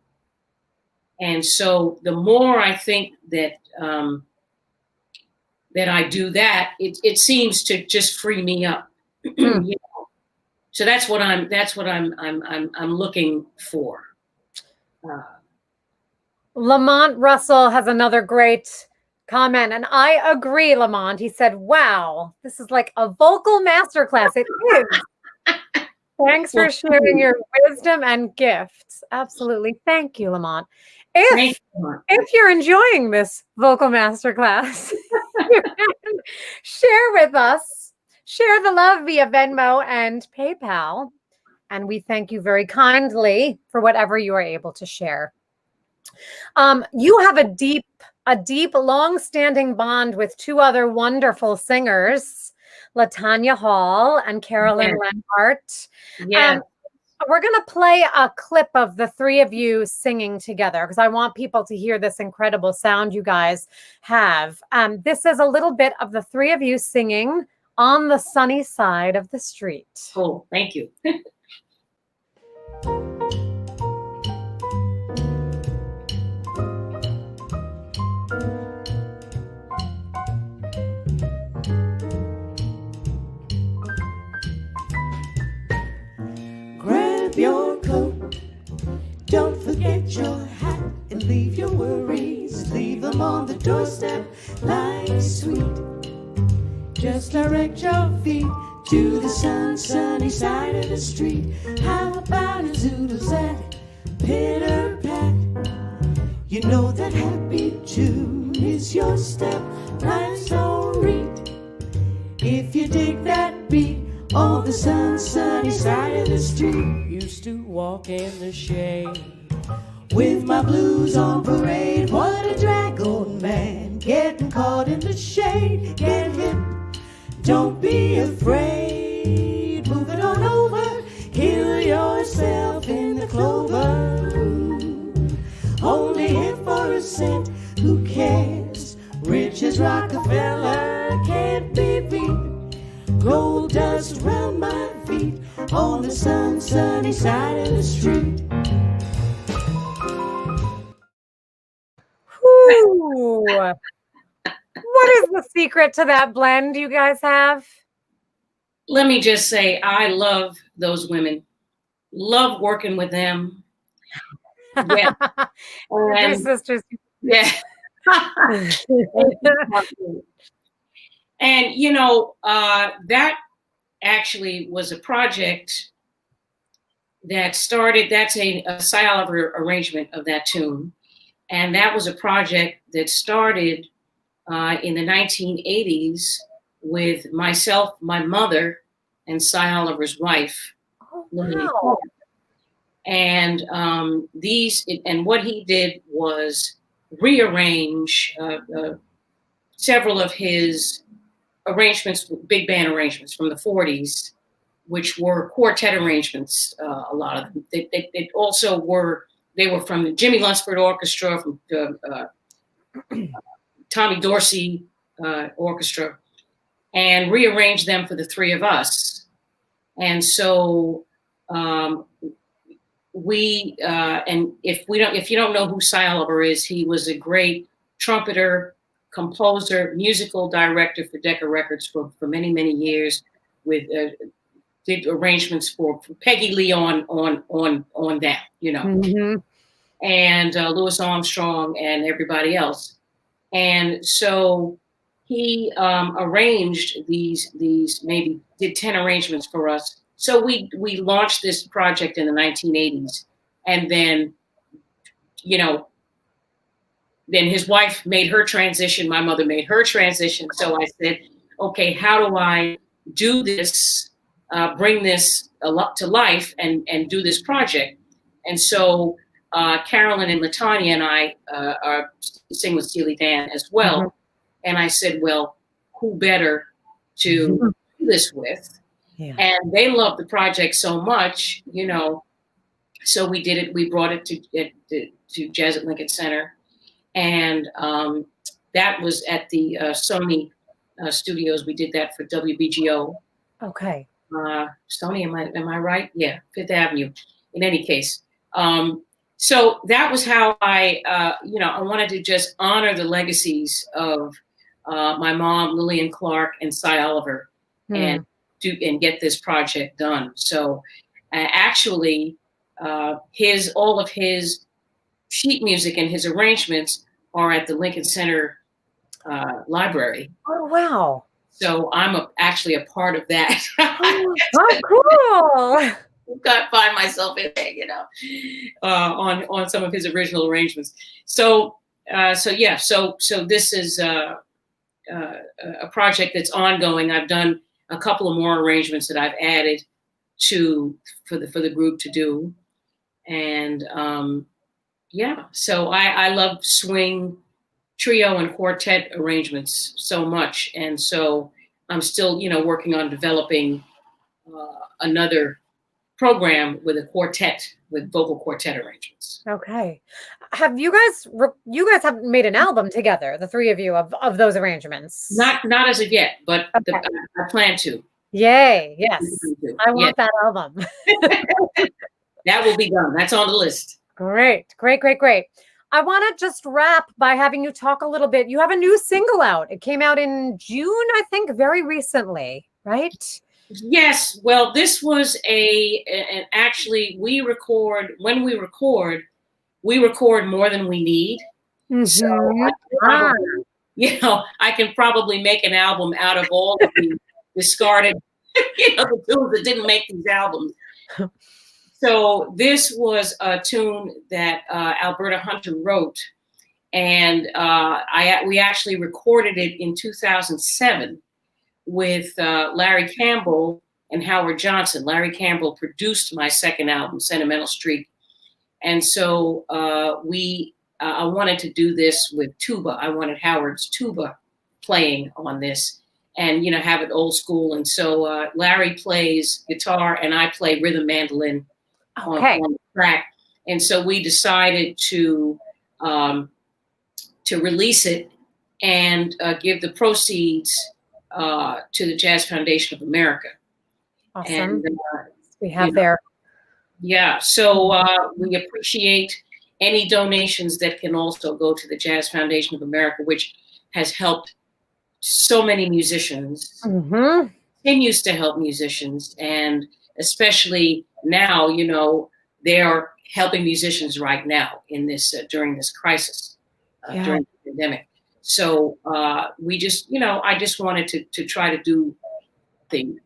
And so the more I think that that I do that, it seems to just free me up. So that's what I'm looking for. Lamont Russell has another great comment, and I agree, Lamont. He said, "Wow, this is like a vocal masterclass." It is. Thanks for sharing your wisdom and gifts. Absolutely. Thank you, Lamont. If you're enjoying this vocal masterclass, you can share with us. Share the love via Venmo and PayPal. And we thank you very kindly for whatever you are able to share. You have a deep, long-standing bond with two other wonderful singers, LaTanya Hall and Carolyn Lenhart. Yeah. We're going to play a clip of the three of you singing together because I want people to hear this incredible sound you guys have. This is a little bit of the three of you singing On the Sunny Side of the Street. Cool. Thank you. Grab your coat, don't forget your hat, and leave your worries, leave them on the doorstep like sweet. Just direct your feet to the sunny side of the street. How about a zoodle-zag, pitter-pat? You know that happy tune is your step, right so read. If you dig that beat, on the sunny side of the street. Used to walk in the shade with my blues on parade. What a drag, old man, getting caught in the shade. Get hit, don't be afraid. Move it on over, kill yourself in the clover. side of the street. Ooh. What is the secret to that blend you guys have? Let me just say, I love those women. Love working with them. Yeah. Three sisters. Yeah. And, you know, that actually was a project that started, that's a Cy Oliver arrangement of that tune. And that was a project that started in the 1980s with myself, my mother, and Cy Oliver's wife. Oh, wow. And and what he did was rearrange several of his arrangements, big band arrangements from the 40s, which were quartet arrangements. A lot of them. They also were. They were from the Jimmy Lunsford Orchestra, from Tommy Dorsey Orchestra, and rearranged them for the three of us. And so and if you don't know who Cy Oliver is, he was a great trumpeter, composer, musical director for Decca Records for many, many years, with did arrangements for Peggy Lee on that, you know, Mm-hmm. and Louis Armstrong and everybody else. And so he arranged these maybe did 10 arrangements for us. So we launched this project in the 1980s, and then, you know, then his wife made her transition. My mother made her transition. So I said, okay, how do I do this, bring this a lot to life and do this project? And so Carolyn and Latanya and I are sing with Steely Dan as well. Mm-hmm. And I said, well, who better to do this with? Yeah. And they loved the project so much, you know, so we did it. We brought it to Jazz at Lincoln Center. And that was at the Sony studios. We did that for WBGO. Okay. Sony, am I right? Yeah, Fifth Avenue. In any case, so that was how I wanted to just honor the legacies of my mom, Lillian Clark, and Cy Oliver, and get this project done. So actually, all of his sheet music and his arrangements are at the Lincoln Center library. Oh, wow. So I'm actually a part of that. Oh, cool. I've got to find myself in there, you know, on some of his original arrangements. So this is a project that's ongoing. I've done a couple of more arrangements that I've added for the group to do. And so I love swing, trio, and quartet arrangements so much, and so I'm still, you know, working on developing another program with a quartet, with vocal quartet arrangements. Okay, have you guys have made an album together, the three of you, of those arrangements? Not as of yet, but okay. I plan to. Yay! Yes, I want that album. That will be done. That's on the list. Great. I want to just wrap by having you talk a little bit. You have a new single out. It came out in June, I think, very recently, right? Yes. Well, this was and actually when we record more than we need. Mm-hmm. So I can probably make an album out of all of the discarded, the tunes that didn't make these albums. So this was a tune that Alberta Hunter wrote, and we actually recorded it in 2007 with Larry Campbell and Howard Johnson. Larry Campbell produced my second album, Sentimental Street, and so I wanted to do this with tuba. I wanted Howard's tuba playing on this, and have it old school. And so Larry plays guitar, and I play rhythm mandolin. Okay. On the track, and so we decided to release it and give the proceeds to the Jazz Foundation of America. Awesome. And we have their Yeah. So we appreciate any donations that can also go to the Jazz Foundation of America, which has helped so many musicians, continues to help musicians, and especially now, they are helping musicians right now in this during this crisis, during the pandemic. So we just, I just wanted to try to do the,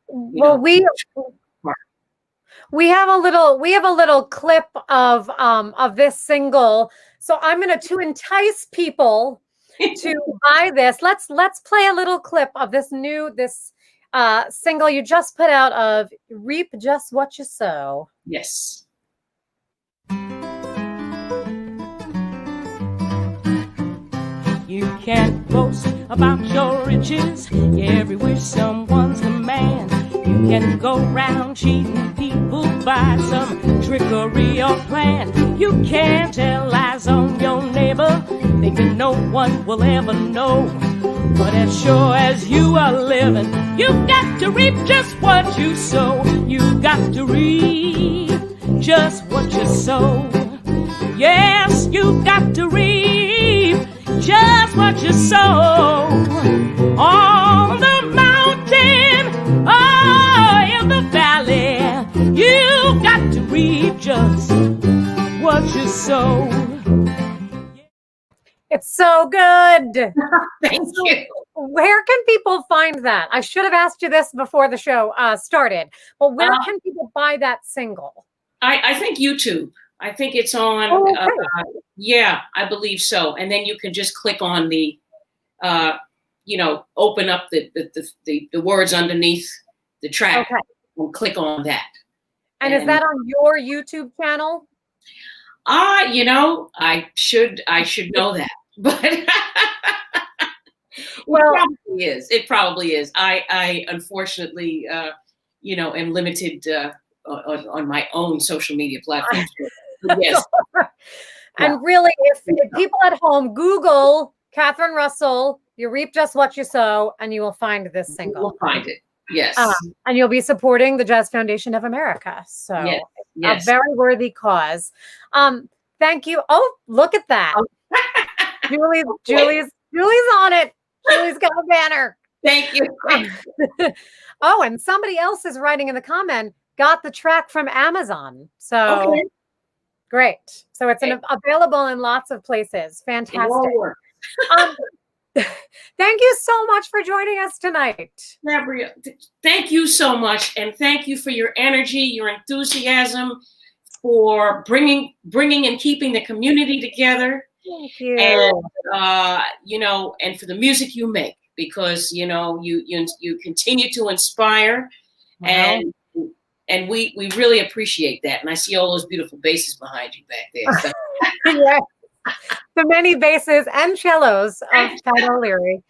well, we have a little clip of this single. So I'm going to entice people to buy this. Let's play a little clip of this single you just put out of Reap Just What You Sow. Yes. You can't boast about your riches. You every wish someone's the man. You can go round cheating people by some trickery or plan. You can't tell lies on your neighbor, thinking no one will ever know. But as sure as you are living, you've got to reap just what you sow. You've got to reap just what you sow. Yes, you've got to reap just what you sow. On the mountain, oh, in the valley, you've got to reap just what you sow. It's so good. Thank you. Where can people find that? I should have asked you this before the show started, but where can people buy that single? I think YouTube. I think it's on. Yeah, I believe so. And then you can just click on the, open up the words underneath the track and click on that. And is that on your YouTube channel? I should know that, but well, it probably is. I unfortunately, am limited on my own social media platforms. Yes. And really, if people at home Google Catherine Russell, you reap just what you sow, and you will find this single. You'll find it. Yes. And you'll be supporting the Jazz Foundation of America. So yes. A very worthy cause. Thank you. Oh, look at that. Julie's on it. Julie's got a banner. Thank you. Oh, and somebody else is writing in the comment, got the track from Amazon. So great. So it's available in lots of places. Fantastic. Thank you so much for joining us tonight. Gabrielle, thank you so much. And thank you for your energy, your enthusiasm, for bringing and keeping the community together. Thank you. And, and for the music you make, because, you continue to inspire. Wow. And we really appreciate that. And I see all those beautiful basses behind you back there. So. Yes. The many basses and cellos of Pat O'Leary.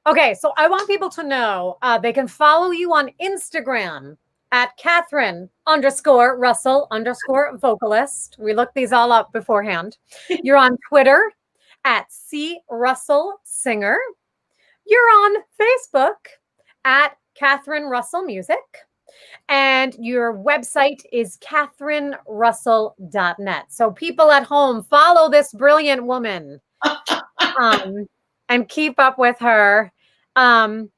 Okay, so I want people to know they can follow you on Instagram at Catherine_Russell_vocalist. We looked these all up beforehand. You're on Twitter at CRussellSinger. You're on Facebook at Catherine Russell Music. And your website is catherinerussell.net. So people at home, follow this brilliant woman and keep up with her. And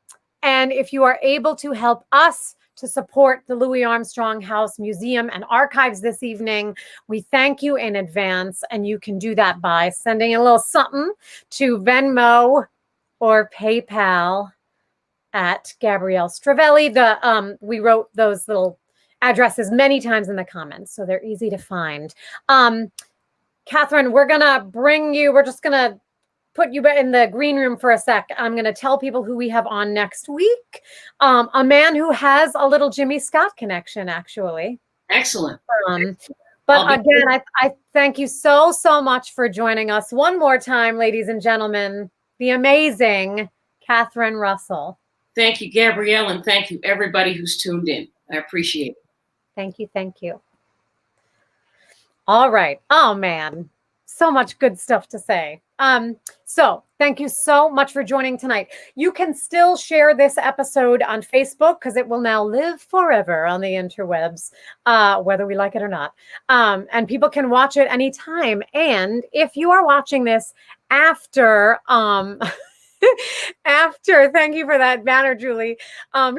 if you are able to help us to support the Louis Armstrong House Museum and Archives this evening, we thank you in advance. And you can do that by sending a little something to Venmo or PayPal at Gabrielle Stravelli. We wrote those little addresses many times in the comments, so they're easy to find. Catherine, we're just gonna put you in the green room for a sec. I'm gonna tell people who we have on next week. A man who has a little Jimmy Scott connection, actually. Excellent. But again, I thank you so much for joining us one more time, ladies and gentlemen. The amazing Catherine Russell. Thank you, Gabrielle, and thank you, everybody who's tuned in. I appreciate it. Thank you. Thank you. All right. Oh, man. So much good stuff to say. So thank you so much for joining tonight. You can still share this episode on Facebook because it will now live forever on the interwebs, whether we like it or not. And people can watch it anytime. And if you are watching this after, thank you for that banner, Julie.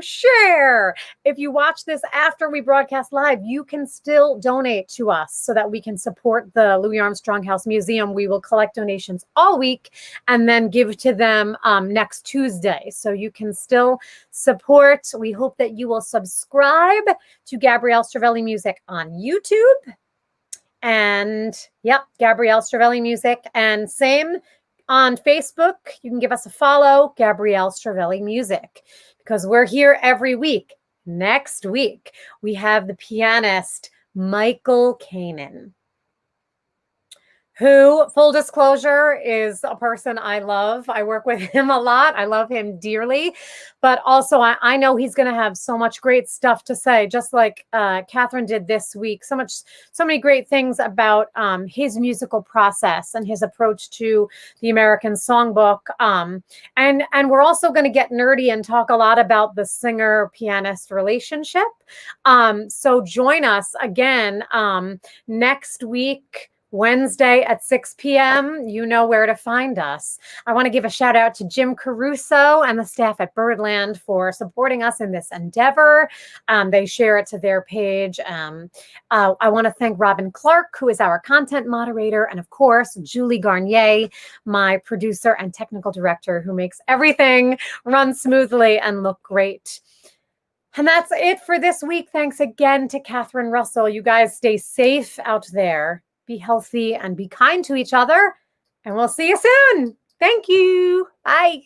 Share. If you watch this after we broadcast live, you can still donate to us so that we can support the Louis Armstrong House Museum. We will collect donations all week and then give to them next Tuesday. So you can still support. We hope that you will subscribe to Gabrielle Stravelli Music on YouTube. And yep, Gabrielle Stravelli Music. And same on Facebook, you can give us a follow, Gabrielle Stravelli Music, because we're here every week. Next week, we have the pianist Michael Kanan, who, full disclosure, is a person I love. I work with him a lot. I love him dearly. But also, I know he's going to have so much great stuff to say, just like Catherine did this week. So many great things about his musical process and his approach to the American Songbook. And we're also going to get nerdy and talk a lot about the singer-pianist relationship. So join us again next week, Wednesday at 6 p.m. You know where to find us. I want to give a shout out to Jim Caruso and the staff at Birdland for supporting us in this endeavor. They share it to their page. I want to thank Robin Clark, who is our content moderator, and of course, Julie Garnier, my producer and technical director, who makes everything run smoothly and look great. And that's it for this week. Thanks again to Catherine Russell. You guys stay safe out there. Be healthy and be kind to each other. And we'll see you soon. Thank you. Bye.